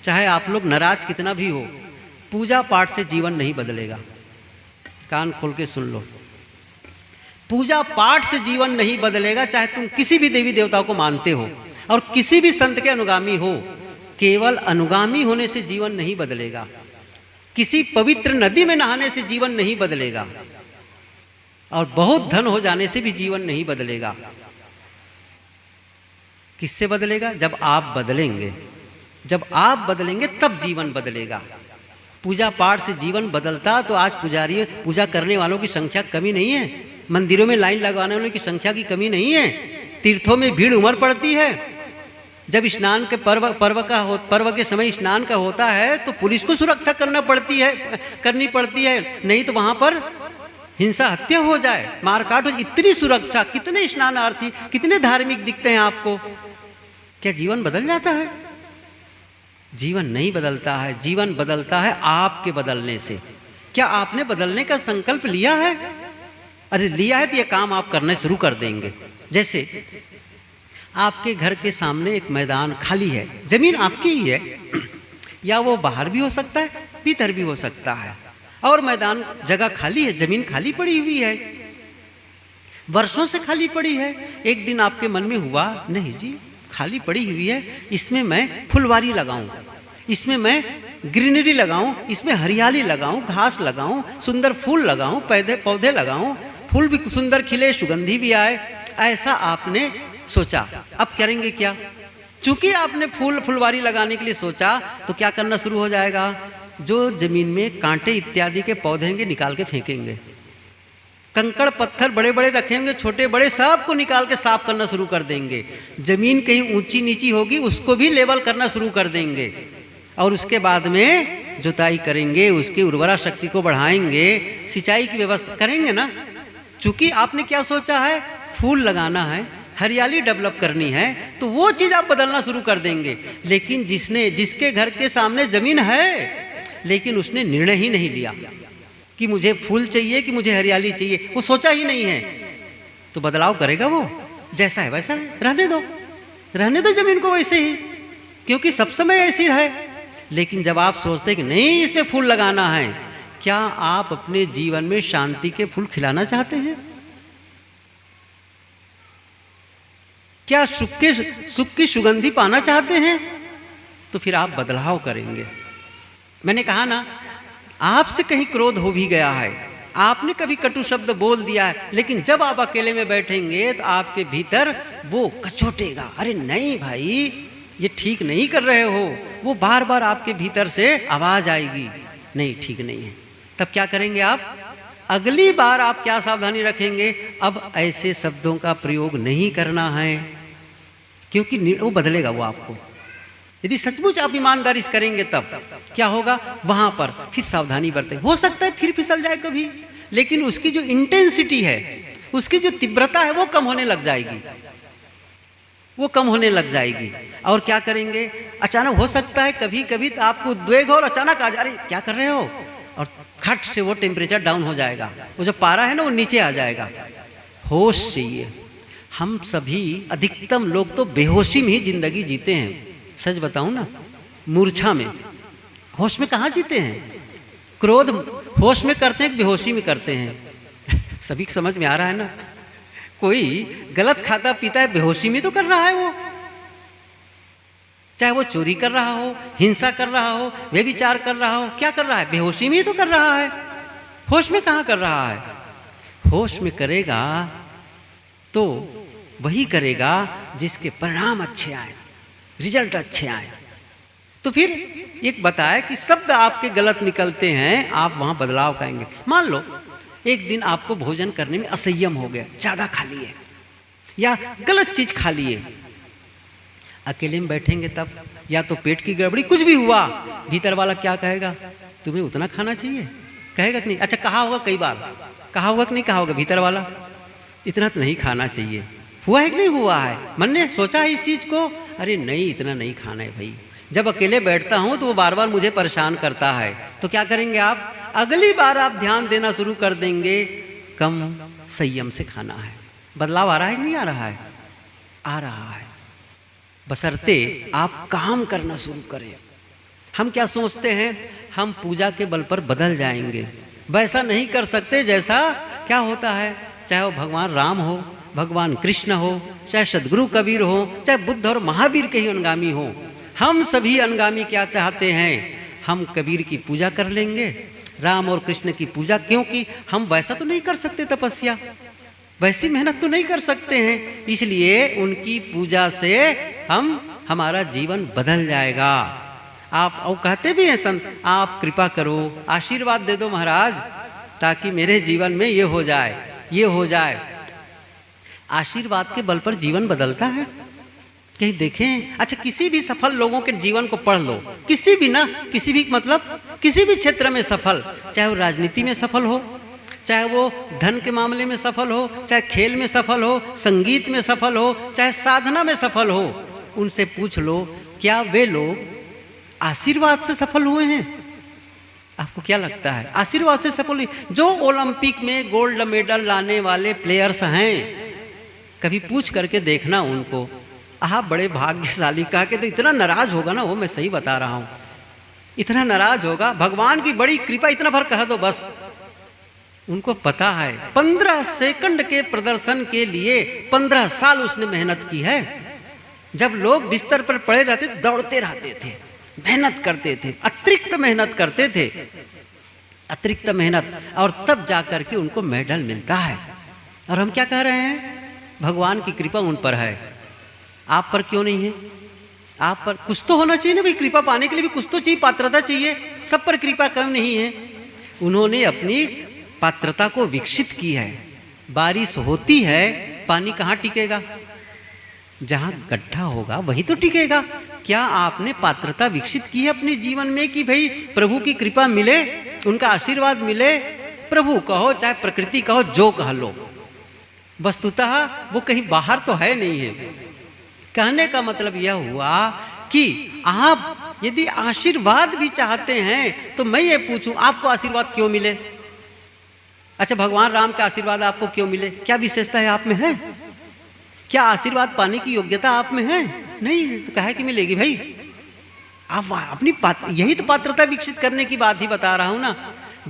चाहे आप लोग नाराज कितना भी हो, पूजा पाठ से जीवन नहीं बदलेगा। कान खोल के सुन लो, पूजा पाठ से जीवन नहीं बदलेगा। चाहे तुम किसी भी देवी देवता को मानते हो और किसी भी संत के अनुगामी हो, केवल अनुगामी होने से जीवन नहीं बदलेगा। किसी पवित्र नदी में नहाने से जीवन नहीं बदलेगा, और बहुत धन हो जाने से भी जीवन नहीं बदलेगा। किससे बदलेगा? जब आप बदलेंगे। जब आप बदलेंगे तब जीवन बदलेगा। पूजा पाठ से जीवन बदलता तो आज पुजारी, पूजा करने वालों की संख्या कमी नहीं है, मंदिरों में लाइन लगवाने वालों की संख्या की कमी नहीं है, तीर्थों में भीड़ उमड़ पड़ती है। जब स्नान के पर्व के समय स्नान का होता है तो पुलिस को सुरक्षा करनी पड़ती है, नहीं तो वहां पर हिंसा हत्या हो जाए, मारकाट हो। इतनी सुरक्षा, कितने स्नानार्थी, कितने धार्मिक दिखते हैं आपको। क्या जीवन बदल जाता है? जीवन नहीं बदलता है। जीवन बदलता है आपके बदलने से। क्या आपने बदलने का संकल्प लिया है? अरे लिया है तो ये काम आप करने शुरू कर देंगे। जैसे आपके घर के सामने एक मैदान खाली है, जमीन आपकी ही है, या वो बाहर भी हो सकता है, भीतर भी हो सकता है, और मैदान जगह खाली है, जमीन खाली पड़ी हुई है, वर्षों से खाली पड़ी है। एक दिन आपके मन में हुआ, नहीं जी खाली पड़ी हुई है, इसमें मैं फुलवारी लगाऊं, इसमें मैं ग्रीनरी लगाऊं, इसमें हरियाली लगाऊं, घास लगाऊं, सुंदर फूल लगाऊं, पौधे लगाऊं, फूल भी सुंदर खिले, सुगंधी भी आए, ऐसा आपने सोचा। अब करेंगे क्या? चूंकि आपने फुलवारी लगाने के लिए सोचा, तो क्या करना शुरू हो जाएगा? जो जमीन में कांटे इत्यादि के पौधे होंगे निकाल के फेंकेंगे, कंकड़ पत्थर बड़े बड़े रखेंगे, छोटे बड़े सबको निकाल के साफ करना शुरू कर देंगे। जमीन कहीं ऊंची नीची होगी उसको भी लेवल करना शुरू कर देंगे, और उसके बाद में जुताई करेंगे, उसकी उर्वरा शक्ति को बढ़ाएंगे, सिंचाई की व्यवस्था करेंगे ना। चूंकि आपने क्या सोचा है, फूल लगाना है, हरियाली डेवलप करनी है, तो वो चीज़ आप बदलना शुरू कर देंगे। लेकिन जिसके घर के सामने जमीन है, लेकिन उसने निर्णय ही नहीं लिया कि मुझे फूल चाहिए कि मुझे हरियाली चाहिए, वो सोचा ही नहीं है, तो बदलाव करेगा वो? जैसा है वैसा है, रहने दो जमीन को वैसे ही, क्योंकि सब समय ऐसी रहे। लेकिन जब आप सोचते कि नहीं इसमें फूल लगाना है, क्या आप अपने जीवन में शांति के फूल खिलाना चाहते हैं? क्या सुख की सुगंधी पाना चाहते हैं? तो फिर आप बदलाव करेंगे। मैंने कहा ना, आपसे कहीं क्रोध हो भी गया है, आपने कभी कटु शब्द बोल दिया है, लेकिन जब आप अकेले में बैठेंगे तो आपके भीतर वो कचोटेगा, अरे नहीं भाई ये ठीक नहीं कर रहे हो, वो बार बार आपके भीतर से आवाज आएगी, नहीं ठीक नहीं है। तब क्या करेंगे आप? अगली बार आप क्या सावधानी रखेंगे? अब ऐसे शब्दों का प्रयोग नहीं करना है, क्योंकि वो बदलेगा वो आपको। यदि सचमुच आप ईमानदारी से करेंगे तब क्या होगा? वहां पर फिर सावधानी बरतें। हो सकता है फिर फिसल जाए कभी, लेकिन उसकी जो इंटेंसिटी है, उसकी जो तीव्रता है, वो कम होने लग जाएगी, वो कम होने लग जाएगी। और क्या करेंगे? अचानक हो सकता है कभी कभी तो आपको उद्वेग हो और अचानक आ जा, अरे क्या कर रहे हो, और खट से वो टेम्परेचर डाउन हो जाएगा, वो जो पारा है ना वो नीचे आ जाएगा। होश चाहिए। हम सभी अधिकतम लोग तो बेहोशी में ही जिंदगी जीते हैं, सच बताऊं ना, मूर्छा में। होश में कहाँ जीते हैं? क्रोध होश में करते हैं, बेहोशी में करते हैं। सभी को समझ में आ रहा है ना? कोई गलत खाता पीता है, बेहोशी में तो कर रहा है वो, चाहे वो चोरी कर रहा हो, हिंसा कर रहा हो, व्यभिचार कर रहा हो, क्या कर रहा है? बेहोशी में ही तो कर रहा है, होश में कहाँ कर रहा है? होश में करेगा तो वही करेगा जिसके परिणाम अच्छे आए, रिजल्ट अच्छे आए। तो फिर एक बताया कि शब्द आपके गलत निकलते हैं, आप वहां बदलाव करेंगे। मान लो एक दिन आपको भोजन करने में असंयम हो गया, ज्यादा खा लिए या गलत चीज खा लिए, अकेले में बैठेंगे तब, या तो पेट की गड़बड़ी कुछ भी हुआ, भीतर वाला क्या कहेगा? तुम्हें उतना खाना चाहिए, कहेगा कि नहीं? अच्छा कहा होगा, कई बार कहा होगा कि नहीं कहा होगा भीतर वाला, इतना तो नहीं खाना चाहिए। हुआ है कि नहीं हुआ है? मन ने सोचा है इस चीज को, अरे नहीं इतना नहीं खाना है भाई। जब अकेले बैठता हूं तो वो बार बार मुझे परेशान करता है, तो क्या करेंगे आप? अगली बार आप ध्यान देना शुरू कर देंगे, कम संयम से खाना है। बदलाव आ रहा है कि नहीं आ रहा है? आ रहा है, बशर्ते आप काम करना शुरू करें। हम क्या सोचते हैं, हम पूजा के बल पर बदल जाएंगे, वैसा नहीं कर सकते जैसा क्या होता है, चाहे वो भगवान राम हो, भगवान कृष्ण हो, चाहे सदगुरु कबीर हो, चाहे बुद्ध और महावीर के ही अनुगामी हो। हम सभी अनुगामी क्या चाहते हैं? हम कबीर की पूजा कर लेंगे, राम और कृष्ण की पूजा, क्योंकि हम वैसा तो नहीं कर सकते, तपस्या वैसी मेहनत तो नहीं कर सकते हैं, इसलिए उनकी पूजा से हमारा जीवन बदल जाएगा। आप और कहते भी हैं संत, आप कृपा करो, आशीर्वाद दे दो महाराज, ताकि मेरे जीवन में ये हो जाए, ये हो जाए। आशीर्वाद के बल पर जीवन बदलता है, कहीं देखें? अच्छा किसी भी सफल लोगों के जीवन को पढ़ लो, किसी भी ना, किसी भी मतलब किसी भी क्षेत्र में सफल, चाहे वो राजनीति में सफल हो, चाहे वो धन के मामले में सफल हो, चाहे खेल में सफल हो, संगीत में सफल हो, चाहे साधना में सफल हो, उनसे पूछ लो क्या वे लोग आशीर्वाद से सफल हुए हैं? आपको क्या लगता है? आशीर्वाद से सफल हुए जो ओलंपिक में गोल्ड मेडल लाने वाले प्लेयर्स हैं, कभी पूछ करके देखना उनको, आप बड़े भाग्यशाली, कहा के तो इतना नाराज होगा ना वो, मैं सही बता रहा हूँ, इतना नाराज होगा, भगवान की बड़ी कृपा, इतना भर कह दो बस। उनको पता है 15 सेकंड के प्रदर्शन के लिए 15 साल उसने मेहनत की है। जब लोग बिस्तर पर पड़े रहते दौड़ते रहते थे, मेहनत करते थे, अतिरिक्त मेहनत करते थे, अतिरिक्त मेहनत, और तब जाकर के उनको मेडल मिलता है। और हम क्या कह रहे हैं, भगवान की कृपा उन पर है, आप पर क्यों नहीं है? आप पर कुछ तो होना चाहिए ना भाई, कृपा पाने के लिए भी कुछ तो चाहिए, पात्रता चाहिए। सब पर कृपा कम नहीं है। उन्होंने अपनी पात्रता को विकसित की है। बारिश होती है, पानी कहाँ टिकेगा? जहाँ गड्ढा होगा वहीं तो टिकेगा। क्या आपने पात्रता विकसित की है अपने जीवन में कि भाई प्रभु की कृपा मिले, उनका आशीर्वाद मिले? प्रभु कहो चाहे प्रकृति कहो, जो कह लो, वस्तुतः वो कहीं बाहर तो है नहीं है। कहने का मतलब यह हुआ कि आप यदि आशीर्वाद भी चाहते हैं तो मैं ये पूछूं, आपको आशीर्वाद क्यों मिले? अच्छा, भगवान राम का आशीर्वाद आपको क्यों मिले? क्या विशेषता है आप में है? क्या आशीर्वाद पाने की योग्यता आप में है? नहीं है, तो काहे कि मिलेगी भाई? आप अपनी यही तो पात्रता विकसित करने की बात ही बता रहा हूं ना।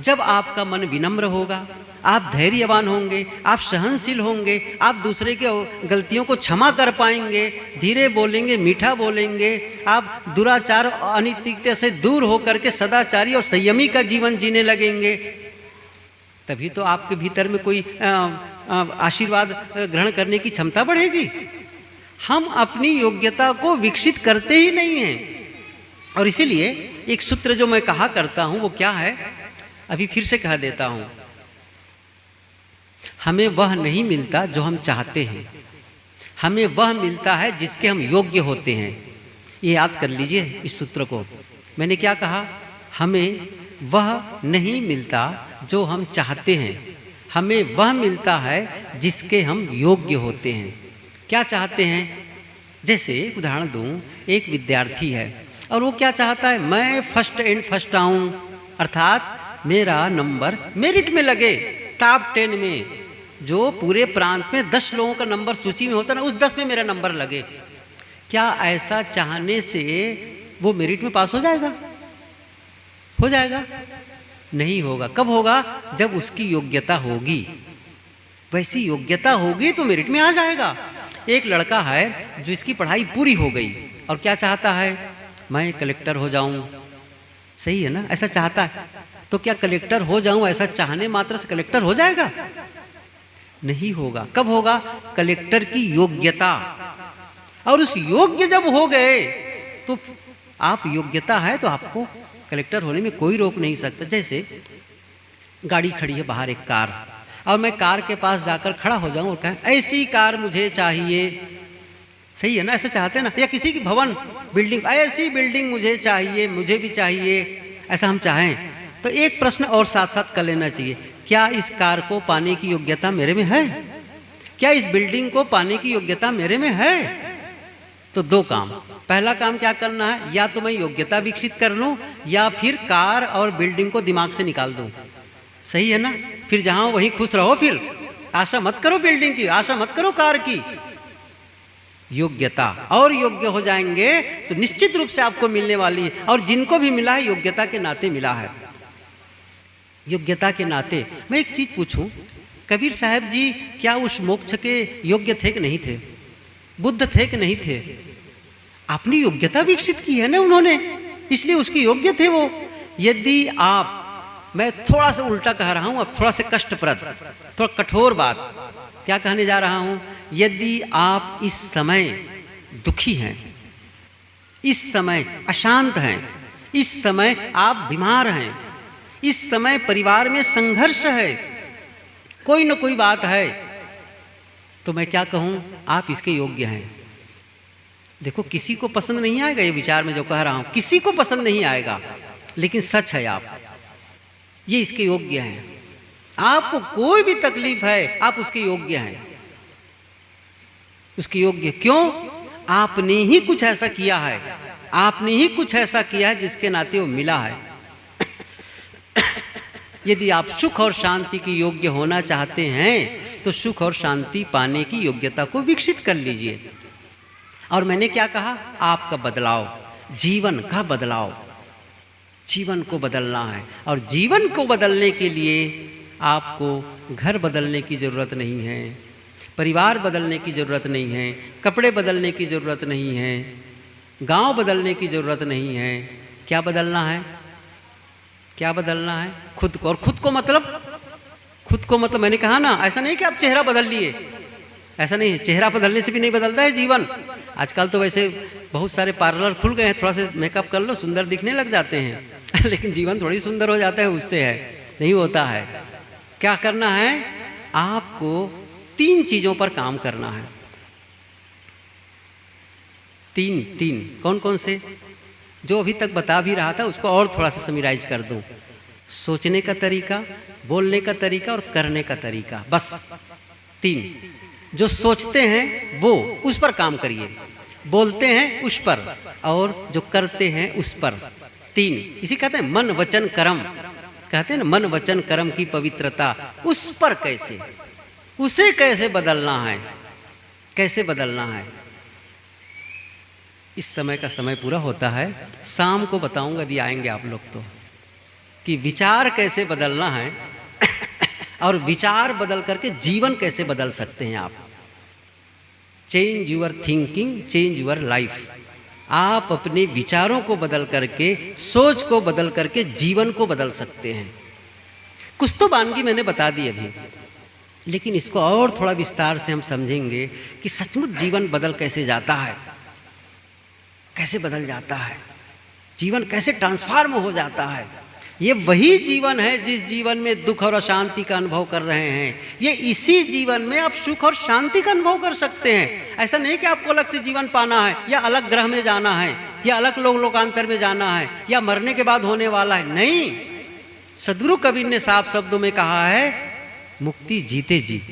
जब आपका मन विनम्र होगा, आप धैर्यवान होंगे, आप सहनशील होंगे, आप दूसरे के गलतियों को क्षमा कर पाएंगे, धीरे बोलेंगे, मीठा बोलेंगे, आप दुराचार अनैतिकता से दूर होकर के सदाचारी और संयमी का जीवन जीने लगेंगे, तभी तो आपके भीतर में कोई आशीर्वाद ग्रहण करने की क्षमता बढ़ेगी। हम अपनी योग्यता को विकसित करते ही नहीं हैं। और इसीलिए एक सूत्र जो मैं कहा करता हूं वो क्या है, अभी फिर से कह देता हूं, हमें वह नहीं मिलता जो हम चाहते हैं, हमें वह मिलता है जिसके हम योग्य होते हैं। ये याद कर लीजिए इस सूत्र को। मैंने क्या कहा? हमें वह नहीं मिलता जो हम चाहते हैं, हमें वह मिलता है जिसके हम योग्य होते हैं। क्या चाहते हैं? जैसे उदाहरण दूं, एक विद्यार्थी है और वो क्या चाहता है, मैं फर्स्ट आऊं, अर्थात मेरा नंबर मेरिट में लगे, टॉप 10 में। जो पूरे प्रांत में 10 लोगों का नंबर सूची में होता है ना, उस 10 में मेरा नंबर लगे। क्या ऐसा चाहने से वो मेरिट में पास हो जाएगा? हो जाएगा? नहीं होगा। कब होगा? जब उसकी योग्यता होगी। वैसी योग्यता होगी तो मेरिट में आ जाएगा। एक लड़का है जो इसकी पढ़ाई पूरी हो गई और क्या चाहता है, मैं कलेक्टर हो जाऊं। सही है ना? ऐसा चाहता है। तो क्या कलेक्टर हो जाऊं ऐसा चाहने मात्र से कलेक्टर हो जाएगा? नहीं होगा। कब होगा? कलेक्टर की योग्यता। और उस योग्य जब हो गए तो आप योग्यता है तो आपको कलेक्टर होने में कोई रोक नहीं सकता। जैसे गाड़ी खड़ी है बाहर, एक कार, और मैं कार के पास जाकर खड़ा हो जाऊं और कहें ऐसी कार मुझे चाहिए। सही है ना? ऐसा चाहते हैं ना? या किसी की भवन, बिल्डिंग, ऐसी बिल्डिंग मुझे चाहिए, मुझे भी चाहिए, ऐसा हम चाहें तो एक प्रश्न और साथ साथ कर लेना चाहिए, क्या इस कार को पाने की योग्यता मेरे में है? क्या इस बिल्डिंग को पाने की योग्यता मेरे में है? तो दो काम। पहला काम क्या करना है, या तो मैं योग्यता विकसित कर लूं या फिर कार और बिल्डिंग को दिमाग से निकाल दूं। सही है ना? फिर जहां वहीं खुश रहो, फिर आशा मत करो बिल्डिंग की, आशा मत करो कार की। योग्यता, और योग्य हो जाएंगे तो निश्चित रूप से आपको मिलने वाली है। और जिनको भी मिला है योग्यता के नाते मिला है, योग्यता के नाते। मैं एक चीज पूछूं, कबीर साहब जी क्या उस मोक्ष के योग्य थे कि नहीं थे? बुद्ध थे कि नहीं थे? अपनी योग्यता विकसित की है ना उन्होंने, इसलिए उसके योग्य थे वो। यदि आप, मैं थोड़ा सा उल्टा कह रहा हूं, अब थोड़ा सा कष्टप्रद, थोड़ा कठोर बात क्या कहने जा रहा हूं, यदि आप इस समय दुखी हैं, इस समय अशांत हैं, इस समय आप बीमार हैं, इस समय परिवार में संघर्ष है, कोई न कोई बात है, तो मैं क्या कहूं, आप इसके योग्य हैं। देखो किसी को पसंद नहीं आएगा ये विचार में जो कह रहा हूं, किसी को पसंद नहीं आएगा, लेकिन सच है, आप ये इसके योग्य हैं। आपको कोई भी तकलीफ है आप उसके योग्य हैं, उसके योग्य। क्यों? आपने ही कुछ ऐसा किया है, आपने ही कुछ ऐसा किया है जिसके नाते वो मिला है। यदि आप सुख और शांति की योग्य होना चाहते हैं तो सुख और शांति पाने की योग्यता को विकसित कर लीजिए। और मैंने क्या कहा, आपका बदलाव, जीवन का बदलाव, जीवन को बदलना है। और जीवन को बदलने के लिए आपको घर बदलने की ज़रूरत नहीं है, परिवार बदलने की ज़रूरत नहीं है, कपड़े बदलने की ज़रूरत नहीं है, गांव बदलने की ज़रूरत नहीं है। क्या बदलना है? क्या बदलना है? खुद को। और खुद को मतलब मैंने कहा ना, ऐसा नहीं कि आप चेहरा बदल लिए, ऐसा नहीं है। चेहरा बदलने से भी नहीं बदलता है जीवन। आजकल तो वैसे बहुत सारे पार्लर खुल गए हैं, थोड़ा सा मेकअप कर लो, सुंदर दिखने लग जाते हैं लेकिन जीवन थोड़ी सुंदर हो जाता है उससे, है नहीं होता है। क्या करना है? आपको 3 चीज़ों पर काम करना है। तीन कौन कौन से? जो अभी तक बता भी रहा था उसको और थोड़ा सा समराइज कर दूं। सोचने का तरीका, बोलने का तरीका और करने का तरीका, बस 3। जो सोचते हैं वो उस पर काम करिए, बोलते हैं उस पर, और जो करते हैं उस पर। 3 इसी कहते हैं मन वचन कर्म, कहते हैं ना मन वचन कर्म की पवित्रता। उस पर कैसे, उसे कैसे बदलना है, कैसे बदलना है। इस समय का समय पूरा होता है, शाम को बताऊंगा यदि आएंगे आप लोग तो, कि विचार कैसे बदलना है और विचार बदल करके जीवन कैसे बदल सकते हैं आप। Change your thinking, change your life. आप अपने विचारों को बदल करके, सोच को बदल करके जीवन को बदल सकते हैं। कुछ तो वानगी मैंने बता दी अभी, लेकिन इसको और थोड़ा विस्तार से हम समझेंगे कि सचमुच जीवन बदल कैसे जाता है, कैसे बदल जाता है, जीवन कैसे ट्रांसफॉर्म हो जाता है। ये वही जीवन है जिस जीवन में दुख और अशांति का अनुभव कर रहे हैं। ये इसी जीवन में आप सुख और शांति का अनुभव कर सकते हैं। ऐसा नहीं कि आपको अलग से जीवन पाना है, या अलग ग्रह में जाना है, या अलग लोकांतर में जाना है, या मरने के बाद होने वाला है। नहीं, सदगुरु कबीर ने साफ शब्दों में कहा है, मुक्ति जीते जी,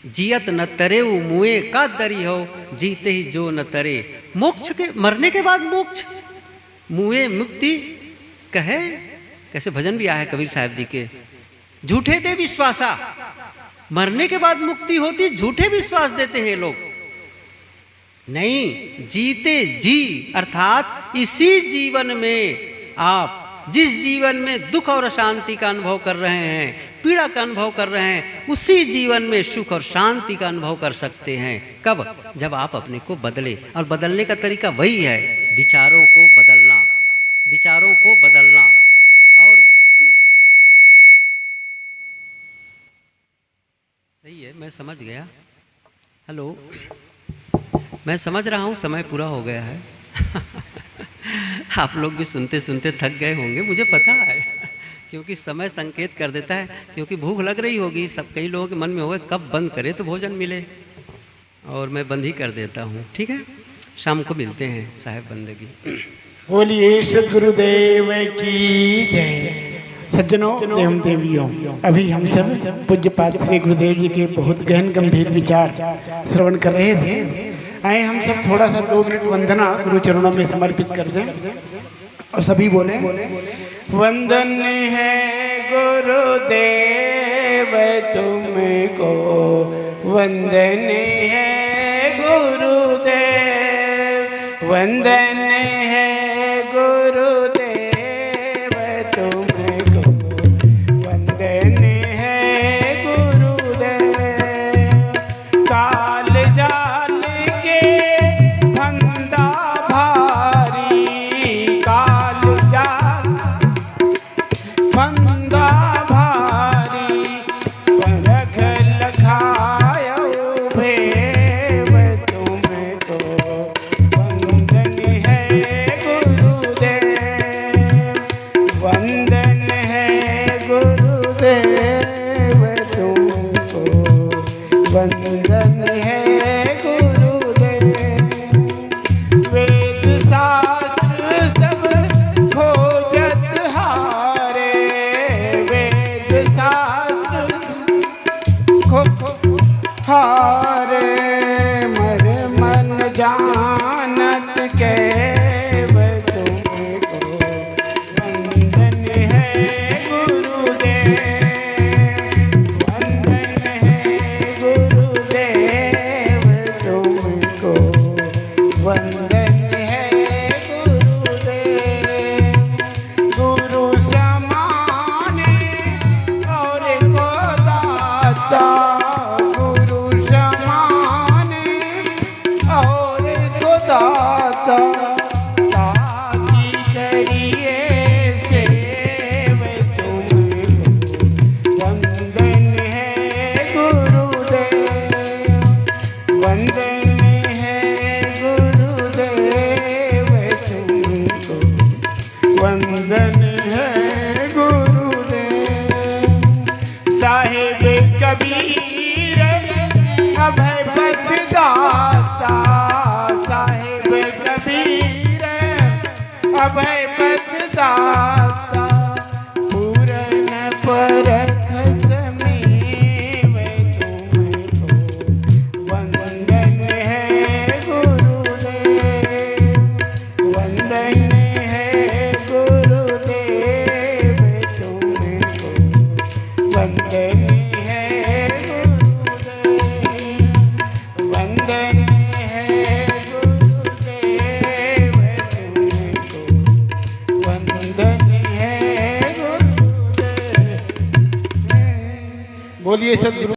जियत न तरे वो मुए का दरी हो, जीते ही जो न तरे। मोक्ष के, मरने के बाद मोक्ष, मुए मुक्ति कहे, कैसे भजन भी आया है कबीर साहब जी के, झूठे दे विश्वासा। मरने के बाद मुक्ति होती, झूठे विश्वास देते हैं लोग। नहीं, जीते जी अर्थात इसी जीवन में आप जिस जीवन में दुख और अशांति का अनुभव कर रहे हैं, पीड़ा का अनुभव कर रहे हैं, उसी जीवन में सुख और शांति का अनुभव कर सकते हैं। कब? जब आप अपने को बदले। और बदलने का तरीका वही है, विचारों को बदलना, विचारों को बदलना। और सही है, मैं समझ गया। हेलो, मैं समझ रहा हूँ समय पूरा हो गया है आप लोग भी सुनते सुनते थक गए होंगे, मुझे पता है क्योंकि समय संकेत कर देता है। क्योंकि भूख लग रही होगी, सब कई लोगों के मन में होगा कब बंद करे तो भोजन मिले, और मैं बंद ही कर देता हूँ। ठीक है, शाम को मिलते हैं साहेब बंदगी। बोलिए सदगुरुदेव की जय। सज्जनों एवं देवियों, अभी हम सब पूज्यपाद श्री गुरुदेव जी के बहुत गहन गंभीर विचार श्रवण कर रहे थे। आए हम सब थोड़ा सा 2 मिनट वंदना गुरु चरणों में समर्पित कर दें और सभी बोले, वंदन है गुरुदेव तुमको, वंदन है गुरुदेव, वंदन है गुरुदेव तुमको, वंदन है गुरुदेव। काल जाल के धंधा भारी, काल जाल धंधा भारी, परख लखायो भेव तुमको, वंदन है गुरुदेव, वंदन है गुरुदेव तुमको, वंदन है गुरुदेव। वेद शास्त्र सब खोजत हारे, वेद शास्त्र हारे, मर मन जानत कैव तुमको, वंदन है गुरुदेव, वंदन है गुरुदेव तुमको, वंदन कबीर अभय पथ दाता साहेब कबीर अभय पथ दाता पूरन परख समीव तुमको वंदन है गुरुदेव वंदन है गुरुदेव तुमको वंदन है गुरुदेव वंदन है गुरुदेव तुमको वंदन है गुरुदेव। बोलिए सद्गुरु।